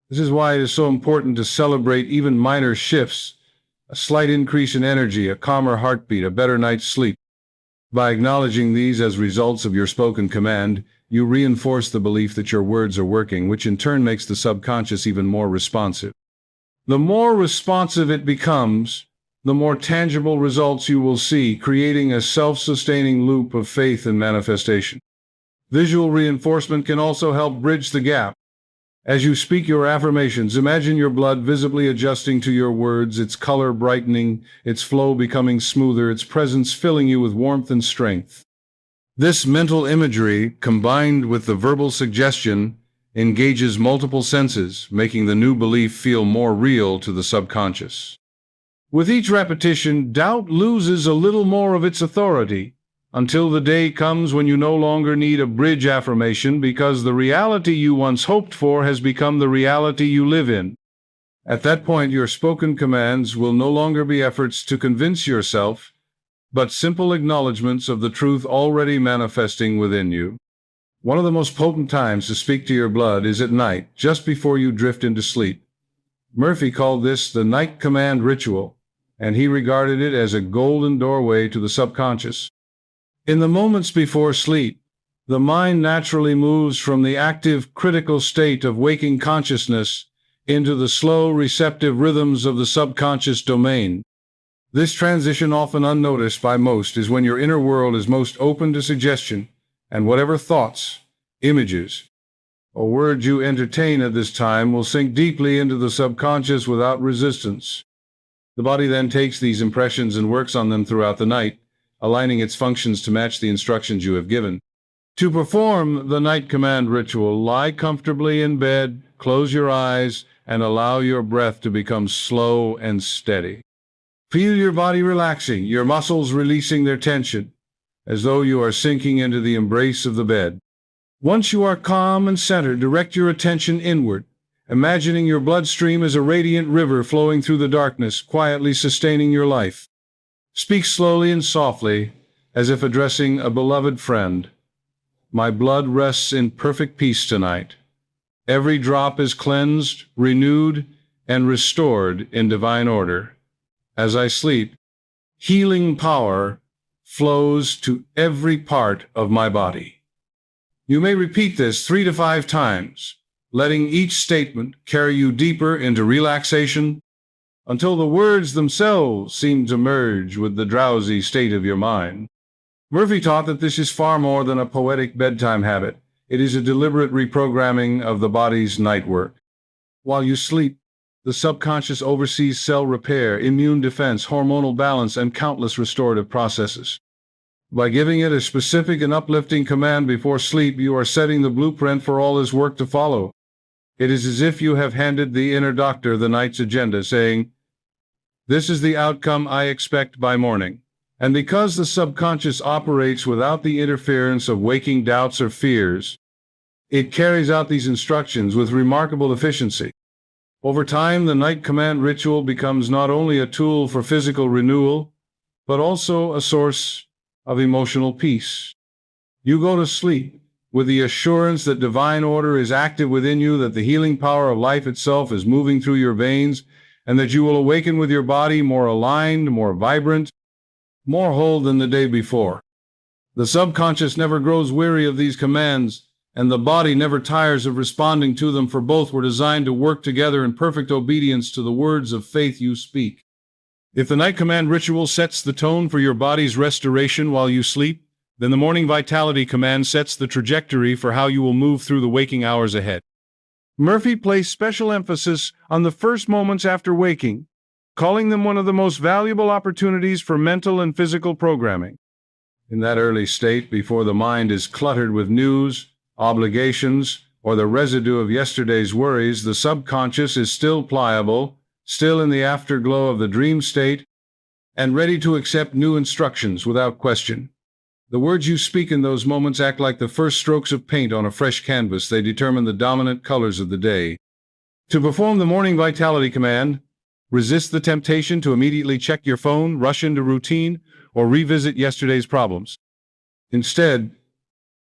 This is why it is so important to celebrate even minor shifts: a slight increase in energy, a calmer heartbeat, a better night's sleep. By acknowledging these as results of your spoken command, you reinforce the belief that your words are working, which in turn makes the subconscious even more responsive. The more responsive it becomes, the more tangible results you will see, creating a self-sustaining loop of faith and manifestation. Visual reinforcement can also help bridge the gap. As you speak your affirmations, imagine your blood visibly adjusting to your words, its color brightening, its flow becoming smoother, its presence filling you with warmth and strength. This mental imagery, combined with the verbal suggestion, engages multiple senses, making the new belief feel more real to the subconscious. With each repetition, doubt loses a little more of its authority, until the day comes when you no longer need a bridge affirmation because the reality you once hoped for has become the reality you live in. At that point, your spoken commands will no longer be efforts to convince yourself, but simple acknowledgments of the truth already manifesting within you. One of the most potent times to speak to your blood is at night, just before you drift into sleep. Murphy called this the night command ritual, and he regarded it as a golden doorway to the subconscious. In the moments before sleep, the mind naturally moves from the active, critical state of waking consciousness into the slow, receptive rhythms of the subconscious domain. This transition, often unnoticed by most, is when your inner world is most open to suggestion, and whatever thoughts, images, or words you entertain at this time will sink deeply into the subconscious without resistance. The body then takes these impressions and works on them throughout the night, aligning its functions to match the instructions you have given. To perform the night command ritual, lie comfortably in bed, close your eyes, and allow your breath to become slow and steady. Feel your body relaxing, your muscles releasing their tension, as though you are sinking into the embrace of the bed. Once you are calm and centered, direct your attention inward, imagining your bloodstream as a radiant river flowing through the darkness, quietly sustaining your life. Speak slowly and softly, as if addressing a beloved friend. My blood rests in perfect peace tonight. Every drop is cleansed, renewed, and restored in divine order. As I sleep, healing power flows to every part of my body. You may repeat this 3 to 5 times, letting each statement carry you deeper into relaxation, until the words themselves seem to merge with the drowsy state of your mind. Murphy taught that this is far more than a poetic bedtime habit. It is a deliberate reprogramming of the body's night work. While you sleep, the subconscious oversees cell repair, immune defense, hormonal balance, and countless restorative processes. By giving it a specific and uplifting command before sleep, you are setting the blueprint for all his work to follow. It is as if you have handed the inner doctor the night's agenda, saying, "This is the outcome I expect by morning." And because the subconscious operates without the interference of waking doubts or fears, it carries out these instructions with remarkable efficiency. Over time, the night command ritual becomes not only a tool for physical renewal, but also a source of emotional peace. You go to sleep with the assurance that divine order is active within you, that the healing power of life itself is moving through your veins, and that you will awaken with your body more aligned, more vibrant, more whole than the day before. The subconscious never grows weary of these commands, and the body never tires of responding to them, for both were designed to work together in perfect obedience to the words of faith you speak. If the night command ritual sets the tone for your body's restoration while you sleep, then the morning vitality command sets the trajectory for how you will move through the waking hours ahead. Murphy placed special emphasis on the first moments after waking, calling them one of the most valuable opportunities for mental and physical programming. In that early state, before the mind is cluttered with news, obligations, or the residue of yesterday's worries, the subconscious is still pliable, still in the afterglow of the dream state, and ready to accept new instructions without question. The words you speak in those moments act like the first strokes of paint on a fresh canvas. They determine the dominant colors of the day. To perform the morning vitality command, resist the temptation to immediately check your phone, rush into routine, or revisit yesterday's problems. Instead,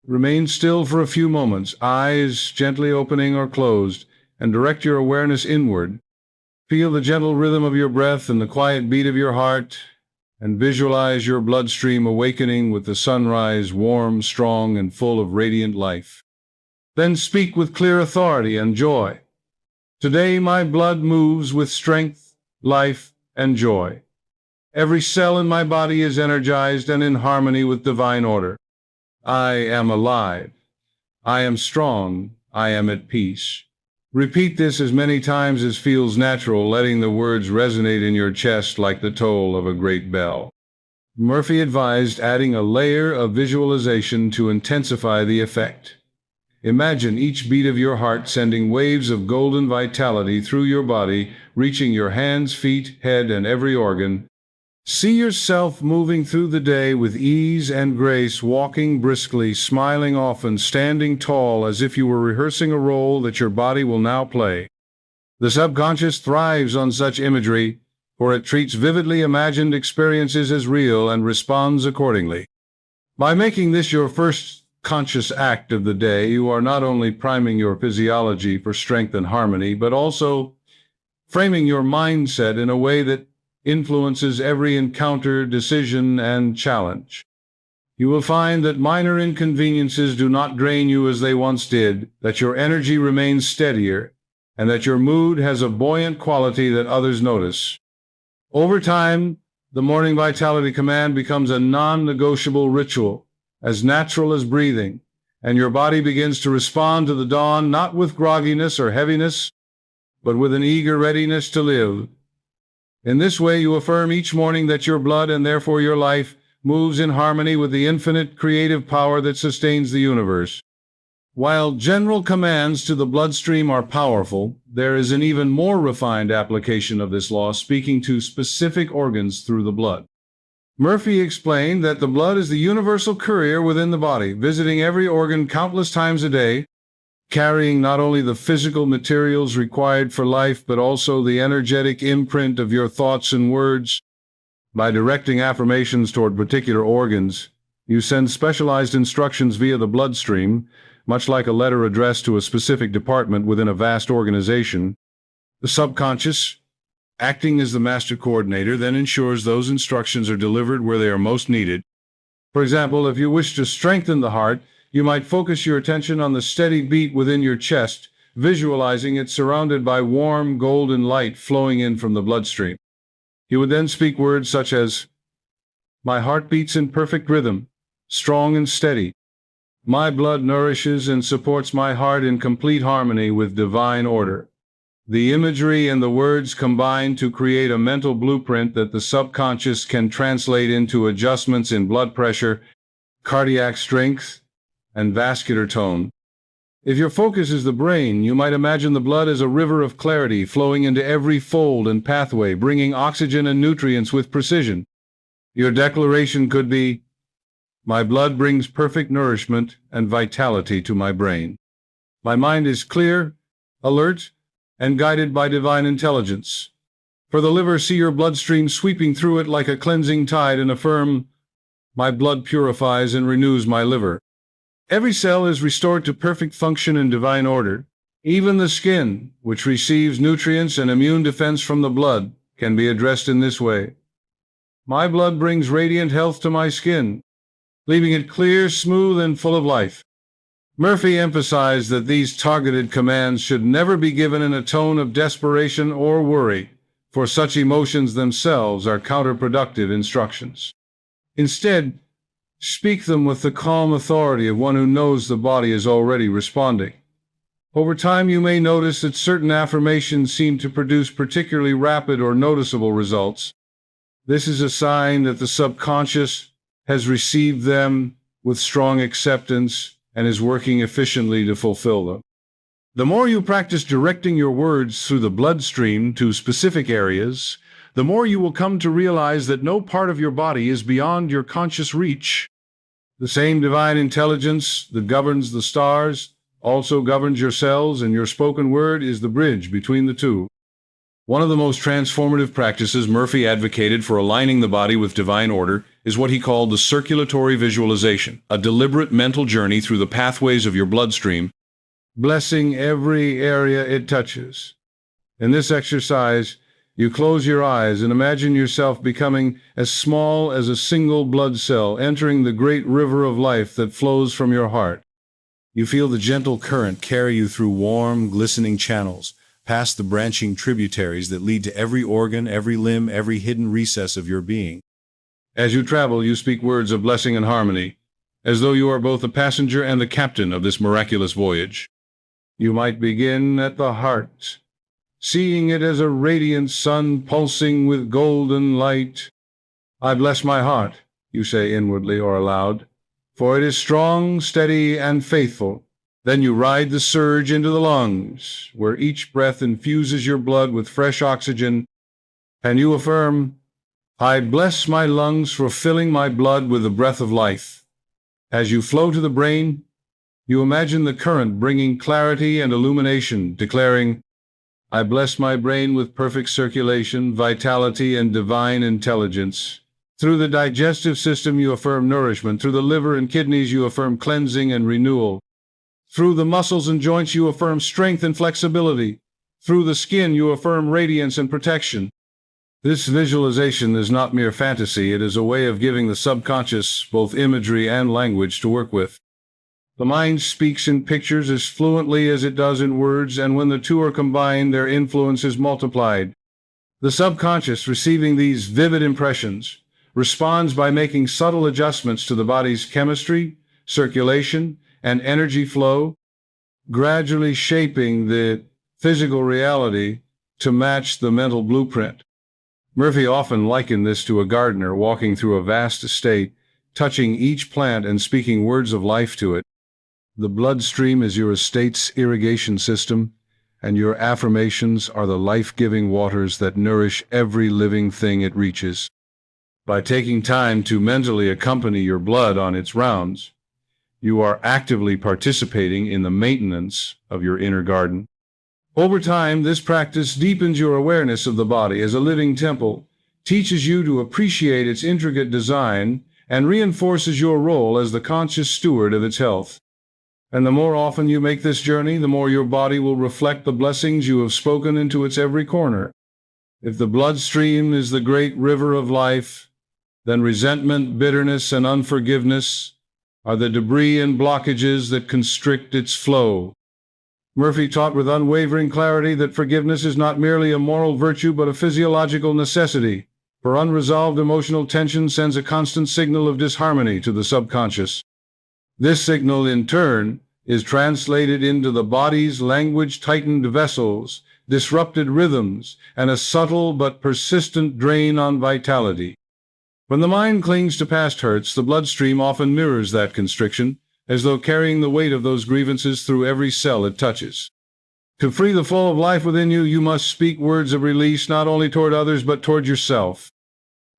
remain still for a few moments, eyes gently opening or closed, and direct your awareness inward. Feel the gentle rhythm of your breath and the quiet beat of your heart, and visualize your bloodstream awakening with the sunrise, warm, strong, and full of radiant life. Then speak with clear authority and joy. Today my blood moves with strength, life, and joy. Every cell in my body is energized and in harmony with divine order. I am alive, I am strong. I am at peace. Repeat this as many times as feels natural, letting the words resonate in your chest like the toll of a great bell. Murphy advised adding a layer of visualization to intensify the effect. Imagine each beat of your heart sending waves of golden vitality through your body, reaching your hands, feet, head, and every organ. See yourself moving through the day with ease and grace, walking briskly, smiling often, standing tall as if you were rehearsing a role that your body will now play. The subconscious thrives on such imagery, for it treats vividly imagined experiences as real and responds accordingly. By making this your first conscious act of the day, you are not only priming your physiology for strength and harmony, but also framing your mindset in a way that influences every encounter, decision, and challenge. You will find that minor inconveniences do not drain you as they once did, that your energy remains steadier, and that your mood has a buoyant quality that others notice. Over time, the morning vitality command becomes a non-negotiable ritual, as natural as breathing, and your body begins to respond to the dawn not with grogginess or heaviness, but with an eager readiness to live. In this way, you affirm each morning that your blood, and therefore your life, moves in harmony with the infinite creative power that sustains the universe. While general commands to the bloodstream are powerful, there is an even more refined application of this law, speaking to specific organs through the blood. Murphy explained that the blood is the universal courier within the body, visiting every organ countless times a day, carrying not only the physical materials required for life, but also the energetic imprint of your thoughts and words. By directing affirmations toward particular organs, you send specialized instructions via the bloodstream, much like a letter addressed to a specific department within a vast organization. The subconscious, acting as the master coordinator, then ensures those instructions are delivered where they are most needed. For example, if you wish to strengthen the heart, you might focus your attention on the steady beat within your chest, visualizing it surrounded by warm, golden light flowing in from the bloodstream. You would then speak words such as, "My heart beats in perfect rhythm, strong and steady. My blood nourishes and supports my heart in complete harmony with divine order." The imagery and the words combine to create a mental blueprint that the subconscious can translate into adjustments in blood pressure, cardiac strength, and vascular tone. If your focus is the brain, you might imagine the blood as a river of clarity flowing into every fold and pathway, bringing oxygen and nutrients with precision. Your declaration could be, "My blood brings perfect nourishment and vitality to my brain. My mind is clear, alert, and guided by divine intelligence." For the liver, see your bloodstream sweeping through it like a cleansing tide and affirm, "My blood purifies and renews my liver." Every cell is restored to perfect function and divine order. Even the skin, which receives nutrients and immune defense from the blood, can be addressed in this way. "My blood brings radiant health to my skin, leaving it clear, smooth, and full of life." Murphy emphasized that these targeted commands should never be given in a tone of desperation or worry, for such emotions themselves are counterproductive instructions. Instead, speak them with the calm authority of one who knows the body is already responding. Over time, you may notice that certain affirmations seem to produce particularly rapid or noticeable results. This is a sign that the subconscious has received them with strong acceptance and is working efficiently to fulfill them. The more you practice directing your words through the bloodstream to specific areas, the more you will come to realize that no part of your body is beyond your conscious reach. The same divine intelligence that governs the stars also governs your cells, and your spoken word is the bridge between the two. One of the most transformative practices Murphy advocated for aligning the body with divine order is what he called the circulatory visualization, a deliberate mental journey through the pathways of your bloodstream, blessing every area it touches. In this exercise, you close your eyes and imagine yourself becoming as small as a single blood cell, entering the great river of life that flows from your heart. You feel the gentle current carry you through warm, glistening channels, past the branching tributaries that lead to every organ, every limb, every hidden recess of your being. As you travel, you speak words of blessing and harmony. as though you are both the passenger and the captain of this miraculous voyage. You might begin at the heart, seeing it as a radiant sun pulsing with golden light. I bless my heart, you say inwardly or aloud, for it is strong, steady, and faithful. Then you ride the surge into the lungs, where each breath infuses your blood with fresh oxygen, and you affirm, I bless my lungs for filling my blood with the breath of life. As you flow to the brain, you imagine the current bringing clarity and illumination, declaring, I bless my brain with perfect circulation, vitality, and divine intelligence. Through the digestive system you affirm nourishment. Through the liver and kidneys you affirm cleansing and renewal. Through the muscles and joints you affirm strength and flexibility. Through the skin you affirm radiance and protection. This visualization is not mere fantasy. It is a way of giving the subconscious both imagery and language to work with. The mind speaks in pictures as fluently as it does in words, and when the two are combined, their influence is multiplied. The subconscious, receiving these vivid impressions, responds by making subtle adjustments to the body's chemistry, circulation, and energy flow, gradually shaping the physical reality to match the mental blueprint. Murphy often likened this to a gardener walking through a vast estate, touching each plant and speaking words of life to it. The bloodstream is your estate's irrigation system, and your affirmations are the life-giving waters that nourish every living thing it reaches. By taking time to mentally accompany your blood on its rounds, you are actively participating in the maintenance of your inner garden. Over time, this practice deepens your awareness of the body as a living temple, teaches you to appreciate its intricate design, and reinforces your role as the conscious steward of its health. And the more often you make this journey, the more your body will reflect the blessings you have spoken into its every corner. If the bloodstream is the great river of life, then resentment, bitterness, and unforgiveness are the debris and blockages that constrict its flow. Murphy taught with unwavering clarity that forgiveness is not merely a moral virtue but a physiological necessity, for unresolved emotional tension sends a constant signal of disharmony to the subconscious. This signal, in turn, is translated into the body's language-tightened vessels, disrupted rhythms, and a subtle but persistent drain on vitality. When the mind clings to past hurts, the bloodstream often mirrors that constriction, as though carrying the weight of those grievances through every cell it touches. To free the flow of life within you, you must speak words of release not only toward others but toward yourself.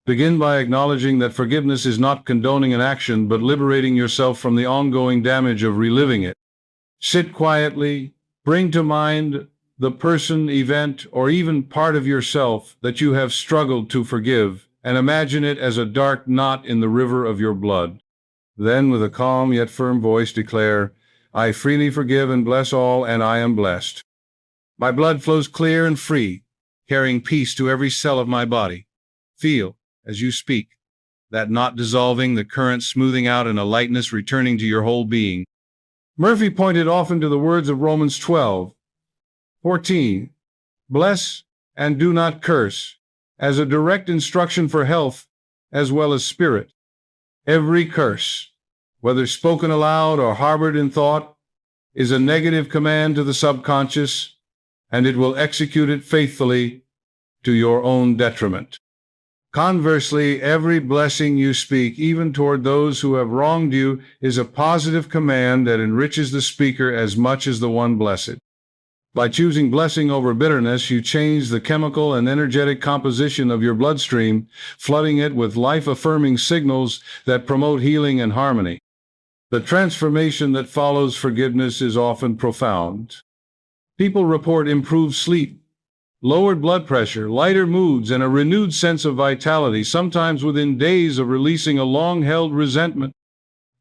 Begin by acknowledging that forgiveness is not condoning an action but liberating yourself from the ongoing damage of reliving it. Sit quietly, bring to mind the person, event, or even part of yourself that you have struggled to forgive, and imagine it as a dark knot in the river of your blood. Then, with a calm yet firm voice, declare, I freely forgive and bless all, and I am blessed. My blood flows clear and free, carrying peace to every cell of my body. Feel, as you speak, that knot dissolving, the current smoothing out, and a lightness returning to your whole being. Murphy pointed often to the words of Romans 12:14, bless and do not curse, as a direct instruction for health as well as spirit. Every curse, whether spoken aloud or harbored in thought, is a negative command to the subconscious, and it will execute it faithfully to your own detriment. Conversely, every blessing you speak, even toward those who have wronged you, is a positive command that enriches the speaker as much as the one blessed. By choosing blessing over bitterness, you change the chemical and energetic composition of your bloodstream, flooding it with life-affirming signals that promote healing and harmony. The transformation that follows forgiveness is often profound. People report improved sleep, lowered blood pressure, lighter moods, and a renewed sense of vitality, sometimes within days of releasing a long-held resentment.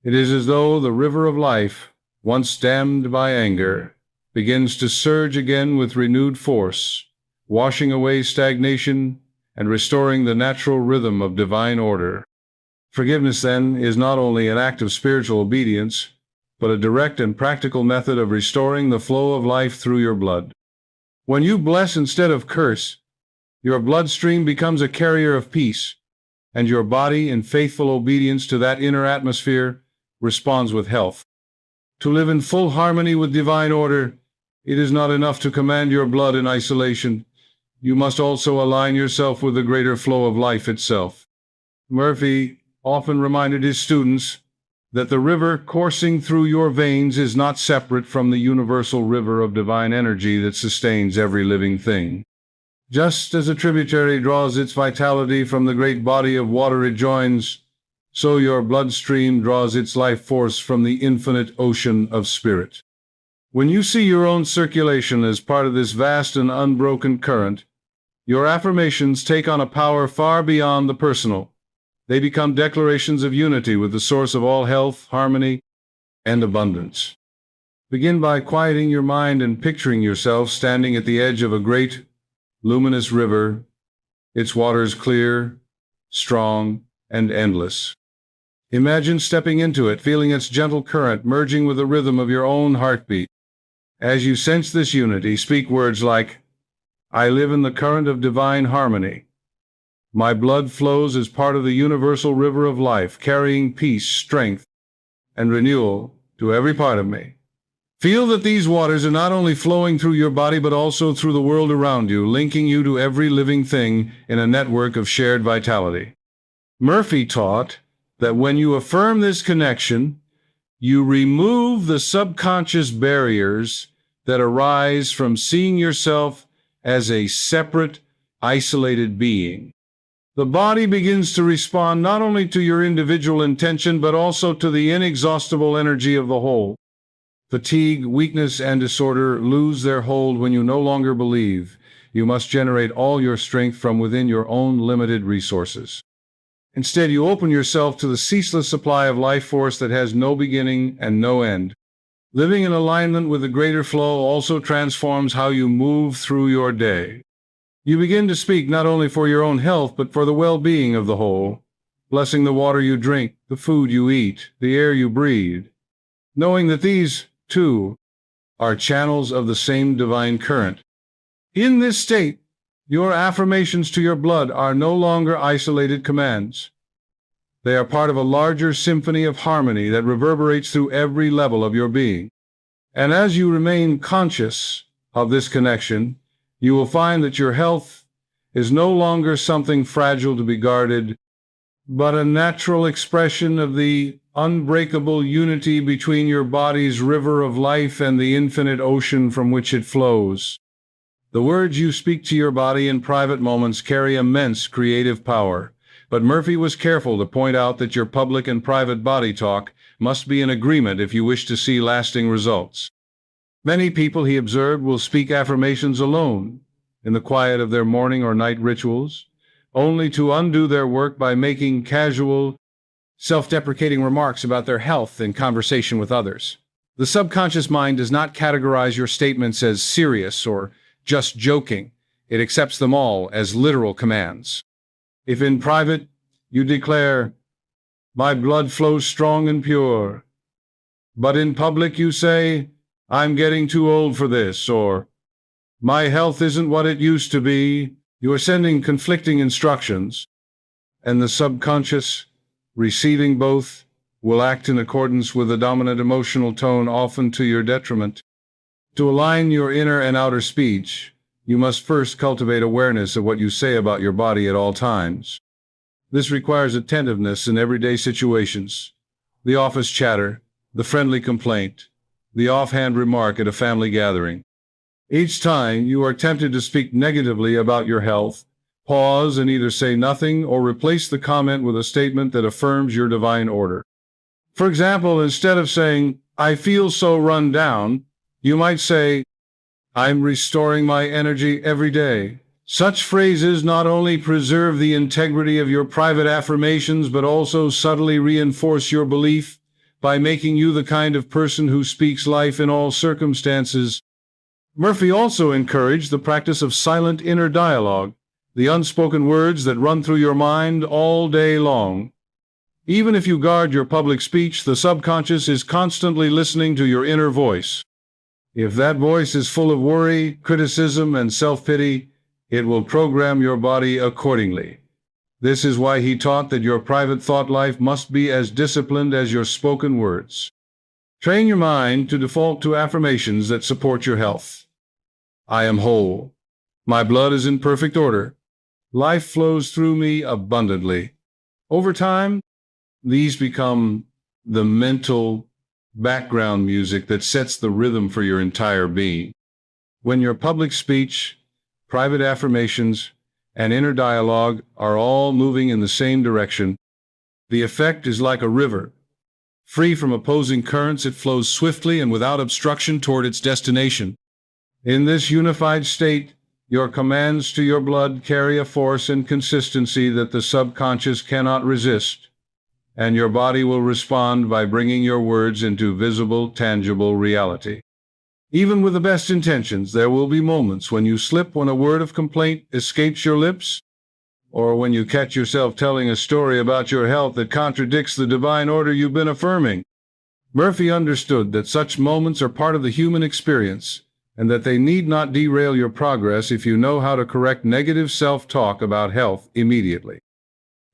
It is as though the river of life, once dammed by anger, begins to surge again with renewed force, washing away stagnation and restoring the natural rhythm of divine order. Forgiveness, then, is not only an act of spiritual obedience, but a direct and practical method of restoring the flow of life through your blood. When you bless instead of curse, your bloodstream becomes a carrier of peace, and your body, in faithful obedience to that inner atmosphere, responds with health. To live in full harmony with divine order, it is not enough to command your blood in isolation. You must also align yourself with the greater flow of life itself. Murphy often reminded his students that the river coursing through your veins is not separate from the universal river of divine energy that sustains every living thing. Just as a tributary draws its vitality from the great body of water it joins, so your bloodstream draws its life force from the infinite ocean of spirit. When you see your own circulation as part of this vast and unbroken current, your affirmations take on a power far beyond the personal. They become declarations of unity with the source of all health, harmony, and abundance. Begin by quieting your mind and picturing yourself standing at the edge of a great, luminous river, its waters clear, strong, and endless. Imagine stepping into it, feeling its gentle current merging with the rhythm of your own heartbeat. As you sense this unity, speak words like, "I live in the current of divine harmony. My blood flows as part of the universal river of life, carrying peace, strength, and renewal to every part of me." Feel that these waters are not only flowing through your body but also through the world around you, linking you to every living thing in a network of shared vitality. Murphy taught that when you affirm this connection, you remove the subconscious barriers that arise from seeing yourself as a separate, isolated being. The body begins to respond not only to your individual intention but also to the inexhaustible energy of the whole. Fatigue, weakness, and disorder lose their hold when you no longer believe you must generate all your strength from within your own limited resources. Instead, you open yourself to the ceaseless supply of life force that has no beginning and no end. Living in alignment with the greater flow also transforms how you move through your day. You begin to speak not only for your own health but for the well-being of the whole, blessing the water you drink, the food you eat, the air you breathe, knowing that these, too, are channels of the same divine current. In this state, your affirmations to your blood are no longer isolated commands. They are part of a larger symphony of harmony that reverberates through every level of your being. And as you remain conscious of this connection, you will find that your health is no longer something fragile to be guarded, but a natural expression of the unbreakable unity between your body's river of life and the infinite ocean from which it flows. The words you speak to your body in private moments carry immense creative power, but Murphy was careful to point out that your public and private body talk must be in agreement if you wish to see lasting results. Many people, he observed, will speak affirmations alone, in the quiet of their morning or night rituals, only to undo their work by making casual, self-deprecating remarks about their health in conversation with others. The subconscious mind does not categorize your statements as serious or just joking. It accepts them all as literal commands. If in private you declare, "My blood flows strong and pure," but in public you say, "I'm getting too old for this," or "My health isn't what it used to be," you are sending conflicting instructions, and the subconscious, receiving both, will act in accordance with the dominant emotional tone, often to your detriment. To align your inner and outer speech, you must first cultivate awareness of what you say about your body at all times. This requires attentiveness in everyday situations: the office chatter, the friendly complaint, the offhand remark at a family gathering. Each time you are tempted to speak negatively about your health, pause and either say nothing or replace the comment with a statement that affirms your divine order. For example, instead of saying, "I feel so run down," you might say, "I'm restoring my energy every day." Such phrases not only preserve the integrity of your private affirmations, but also subtly reinforce your belief by making you the kind of person who speaks life in all circumstances. Murphy also encouraged the practice of silent inner dialogue, the unspoken words that run through your mind all day long. Even if you guard your public speech, the subconscious is constantly listening to your inner voice. If that voice is full of worry, criticism, and self-pity, it will program your body accordingly. This is why he taught that your private thought life must be as disciplined as your spoken words. Train your mind to default to affirmations that support your health. I am whole. My blood is in perfect order. Life flows through me abundantly. Over time, these become the mental background music that sets the rhythm for your entire being. When your public speech, private affirmations, and inner dialogue are all moving in the same direction, the effect is like a river. Free from opposing currents, it flows swiftly and without obstruction toward its destination. In this unified state, your commands to your blood carry a force and consistency that the subconscious cannot resist, and your body will respond by bringing your words into visible, tangible reality. Even with the best intentions, there will be moments when you slip, when a word of complaint escapes your lips, or when you catch yourself telling a story about your health that contradicts the divine order you've been affirming. Murphy understood that such moments are part of the human experience, and that they need not derail your progress if you know how to correct negative self-talk about health immediately.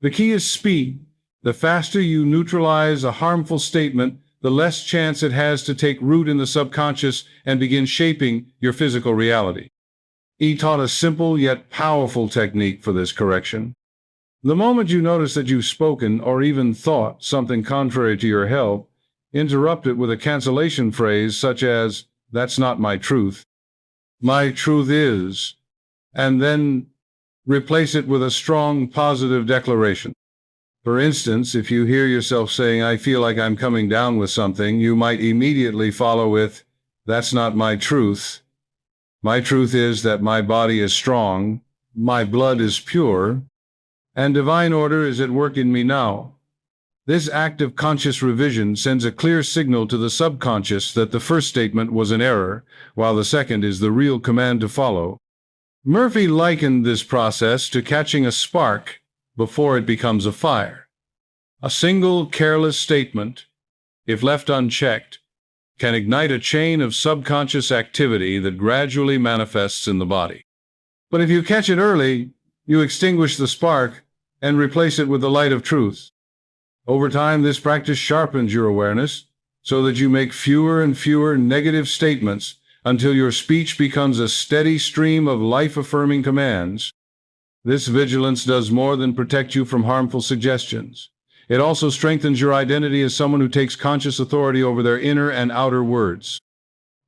The key is speed. The faster you neutralize a harmful statement, the less chance it has to take root in the subconscious and begin shaping your physical reality. He taught a simple yet powerful technique for this correction. The moment you notice that you've spoken or even thought something contrary to your health, interrupt it with a cancellation phrase such as, "That's not my truth. My truth is," and then replace it with a strong, positive declaration. For instance, if you hear yourself saying, "I feel like I'm coming down with something," you might immediately follow with, "That's not my truth. My truth is that my body is strong, my blood is pure, and divine order is at work in me now." This act of conscious revision sends a clear signal to the subconscious that the first statement was an error, while the second is the real command to follow. Murphy likened this process to catching a spark before it becomes a fire. A single careless statement, if left unchecked, can ignite a chain of subconscious activity that gradually manifests in the body. But if you catch it early, you extinguish the spark and replace it with the light of truth. Over time, this practice sharpens your awareness so that you make fewer and fewer negative statements until your speech becomes a steady stream of life-affirming commands. This vigilance does more than protect you from harmful suggestions. It also strengthens your identity as someone who takes conscious authority over their inner and outer words.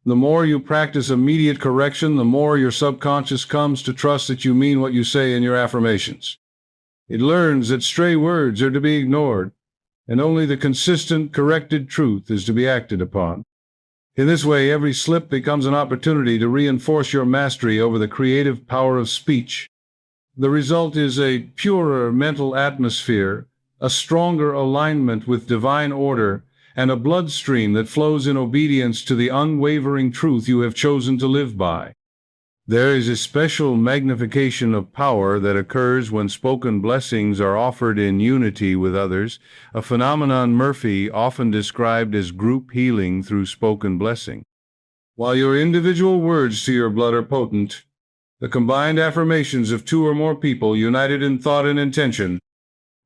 The more you practice immediate correction, the more your subconscious comes to trust that you mean what you say in your affirmations. It learns that stray words are to be ignored, and only the consistent, corrected truth is to be acted upon. In this way, every slip becomes an opportunity to reinforce your mastery over the creative power of speech. The result is a purer mental atmosphere, a stronger alignment with divine order, and a bloodstream that flows in obedience to the unwavering truth you have chosen to live by. There is a special magnification of power that occurs when spoken blessings are offered in unity with others, a phenomenon Murphy often described as group healing through spoken blessing. While your individual words to your blood are potent, the combined affirmations of two or more people united in thought and intention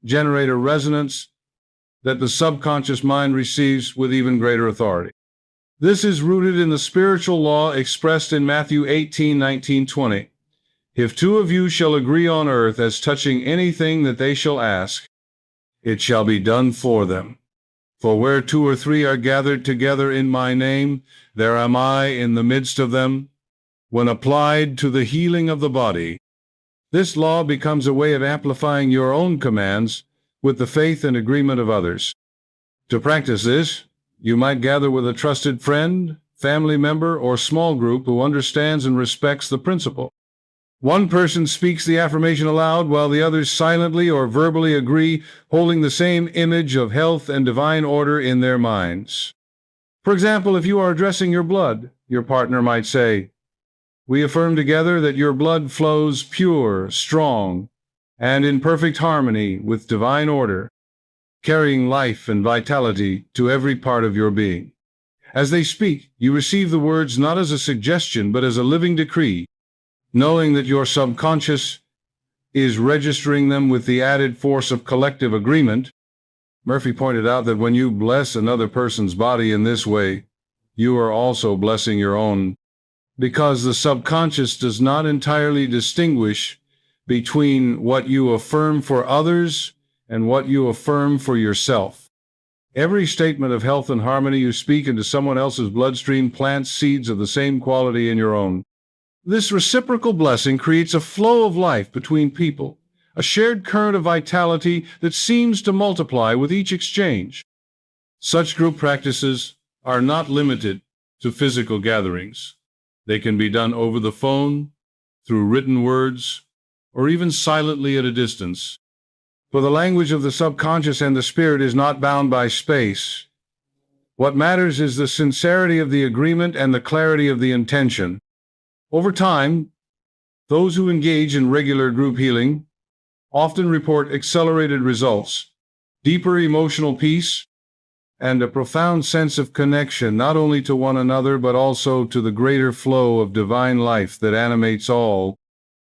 generate a resonance that the subconscious mind receives with even greater authority. This is rooted in the spiritual law expressed in Matthew 18:19-20. If two of you shall agree on earth as touching anything that they shall ask, it shall be done for them. For where two or three are gathered together in my name, there am I in the midst of them. When applied to the healing of the body, this law becomes a way of amplifying your own commands with the faith and agreement of others. To practice this, you might gather with a trusted friend, family member, or small group who understands and respects the principle. One person speaks the affirmation aloud while the others silently or verbally agree, holding the same image of health and divine order in their minds. For example, if you are addressing your blood, your partner might say, "We affirm together that your blood flows pure, strong, and in perfect harmony with divine order, carrying life and vitality to every part of your being." As they speak, you receive the words not as a suggestion but as a living decree, knowing that your subconscious is registering them with the added force of collective agreement. Murphy pointed out that when you bless another person's body in this way, you are also blessing your own, because the subconscious does not entirely distinguish between what you affirm for others and what you affirm for yourself. Every statement of health and harmony you speak into someone else's bloodstream plants seeds of the same quality in your own. This reciprocal blessing creates a flow of life between people, a shared current of vitality that seems to multiply with each exchange. Such group practices are not limited to physical gatherings. They can be done over the phone, through written words, or even silently at a distance. For the language of the subconscious and the spirit is not bound by space. What matters is the sincerity of the agreement and the clarity of the intention. Over time, those who engage in regular group healing often report accelerated results, deeper emotional peace, and a profound sense of connection not only to one another but also to the greater flow of divine life that animates all.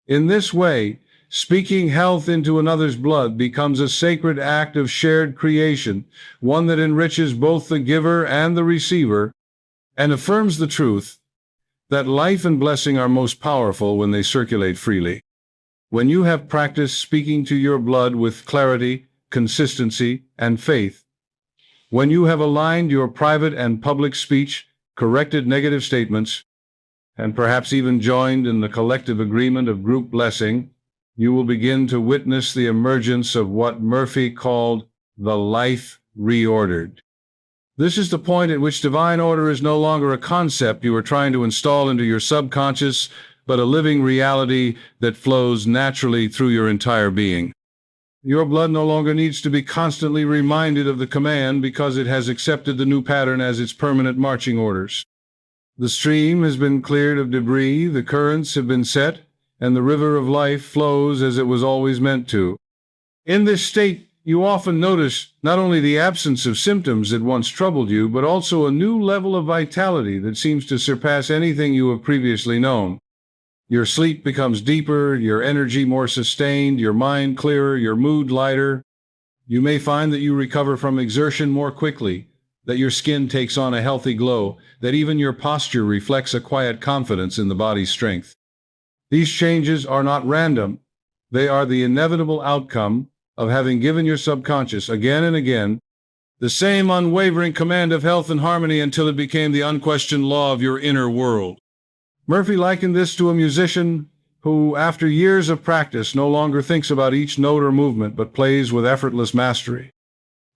In this way, speaking health into another's blood becomes a sacred act of shared creation, one that enriches both the giver and the receiver, and affirms the truth that life and blessing are most powerful when they circulate freely. When you have practiced speaking to your blood with clarity, consistency, and faith, when you have aligned your private and public speech, corrected negative statements, and perhaps even joined in the collective agreement of group blessing, you will begin to witness the emergence of what Murphy called the life reordered. This is the point at which divine order is no longer a concept you are trying to install into your subconscious, but a living reality that flows naturally through your entire being. Your blood no longer needs to be constantly reminded of the command because it has accepted the new pattern as its permanent marching orders. The stream has been cleared of debris, the currents have been set, and the river of life flows as it was always meant to. In this state, you often notice not only the absence of symptoms that once troubled you, but also a new level of vitality that seems to surpass anything you have previously known. Your sleep becomes deeper, your energy more sustained, your mind clearer, your mood lighter. You may find that you recover from exertion more quickly, that your skin takes on a healthy glow, that even your posture reflects a quiet confidence in the body's strength. These changes are not random. They are the inevitable outcome of having given your subconscious again and again the same unwavering command of health and harmony until it became the unquestioned law of your inner world. Murphy likened this to a musician who, after years of practice, no longer thinks about each note or movement, but plays with effortless mastery.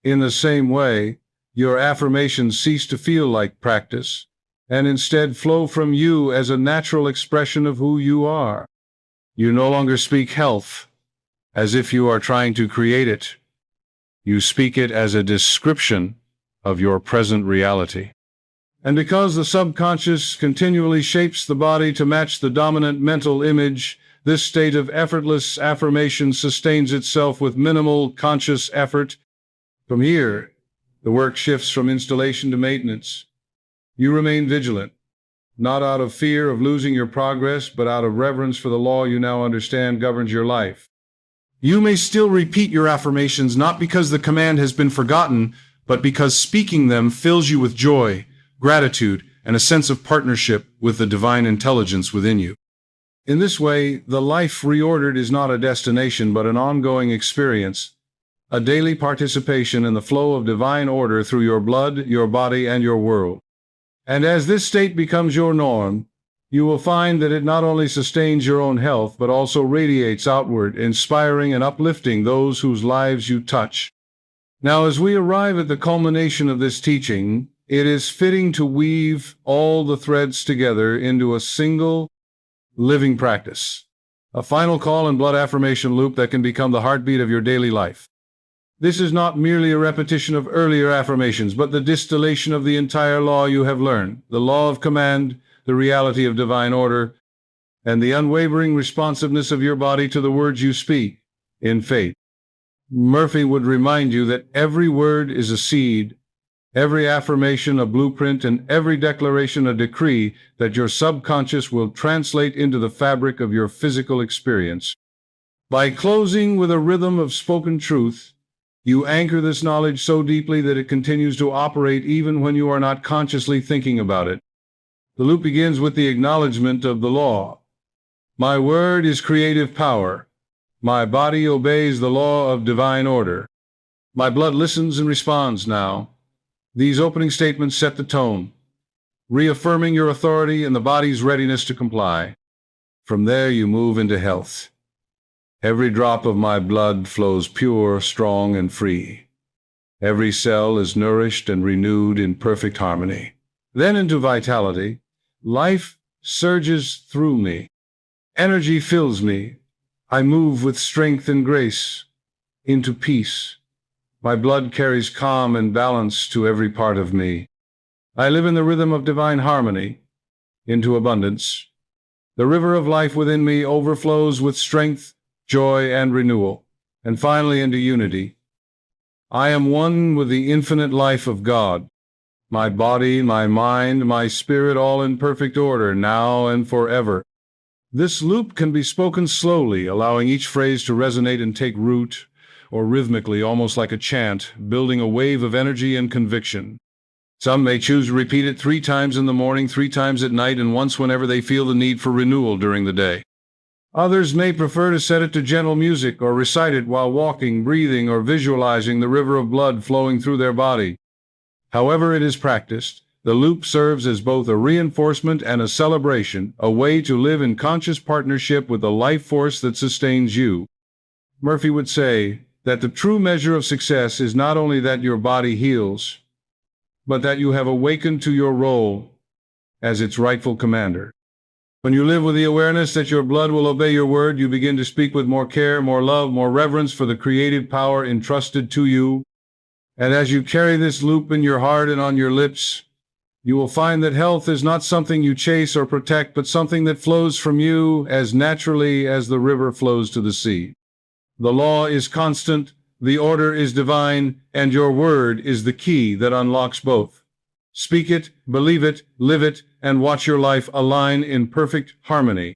In the same way, your affirmations cease to feel like practice, and instead flow from you as a natural expression of who you are. You no longer speak health as if you are trying to create it. You speak it as a description of your present reality. And because the subconscious continually shapes the body to match the dominant mental image, this state of effortless affirmation sustains itself with minimal conscious effort. From here, the work shifts from installation to maintenance. You remain vigilant, not out of fear of losing your progress, but out of reverence for the law you now understand governs your life. You may still repeat your affirmations not because the command has been forgotten, but because speaking them fills you with joy, gratitude, and a sense of partnership with the divine intelligence within you. In this way, the life reordered is not a destination but an ongoing experience, a daily participation in the flow of divine order through your blood, your body, and your world. And as this state becomes your norm, you will find that it not only sustains your own health but also radiates outward, inspiring and uplifting those whose lives you touch. Now, as we arrive at the culmination of this teaching, it is fitting to weave all the threads together into a single, living practice, a final call and blood affirmation loop that can become the heartbeat of your daily life. This is not merely a repetition of earlier affirmations, but the distillation of the entire law you have learned, the law of command, the reality of divine order, and the unwavering responsiveness of your body to the words you speak in faith. Murphy would remind you that every word is a seed, every affirmation a blueprint, and every declaration a decree that your subconscious will translate into the fabric of your physical experience. By closing with a rhythm of spoken truth, you anchor this knowledge so deeply that it continues to operate even when you are not consciously thinking about it. The loop begins with the acknowledgement of the law. My word is creative power. My body obeys the law of divine order. My blood listens and responds now. These opening statements set the tone, reaffirming your authority and the body's readiness to comply. From there, you move into health. Every drop of my blood flows pure, strong, and free. Every cell is nourished and renewed in perfect harmony. Then into vitality. Life surges through me. Energy fills me. I move with strength and grace into peace. My blood carries calm and balance to every part of me. I live in the rhythm of divine harmony into abundance. The river of life within me overflows with strength, joy, and renewal, and finally into unity. I am one with the infinite life of God. My body, my mind, my spirit, all in perfect order, now and forever. This loop can be spoken slowly, allowing each phrase to resonate and take root, or rhythmically, almost like a chant, building a wave of energy and conviction. Some may choose to repeat it 3 times in the morning, 3 times at night, and once whenever they feel the need for renewal during the day. Others may prefer to set it to gentle music or recite it while walking, breathing, or visualizing the river of blood flowing through their body. However it is practiced, the loop serves as both a reinforcement and a celebration, a way to live in conscious partnership with the life force that sustains you. Murphy would say that the true measure of success is not only that your body heals, but that you have awakened to your role as its rightful commander. When you live with the awareness that your blood will obey your word, you begin to speak with more care, more love, more reverence for the creative power entrusted to you. And as you carry this loop in your heart and on your lips, you will find that health is not something you chase or protect, but something that flows from you as naturally as the river flows to the sea. The law is constant, the order is divine, and your word is the key that unlocks both. Speak it, believe it, live it, and watch your life align in perfect harmony.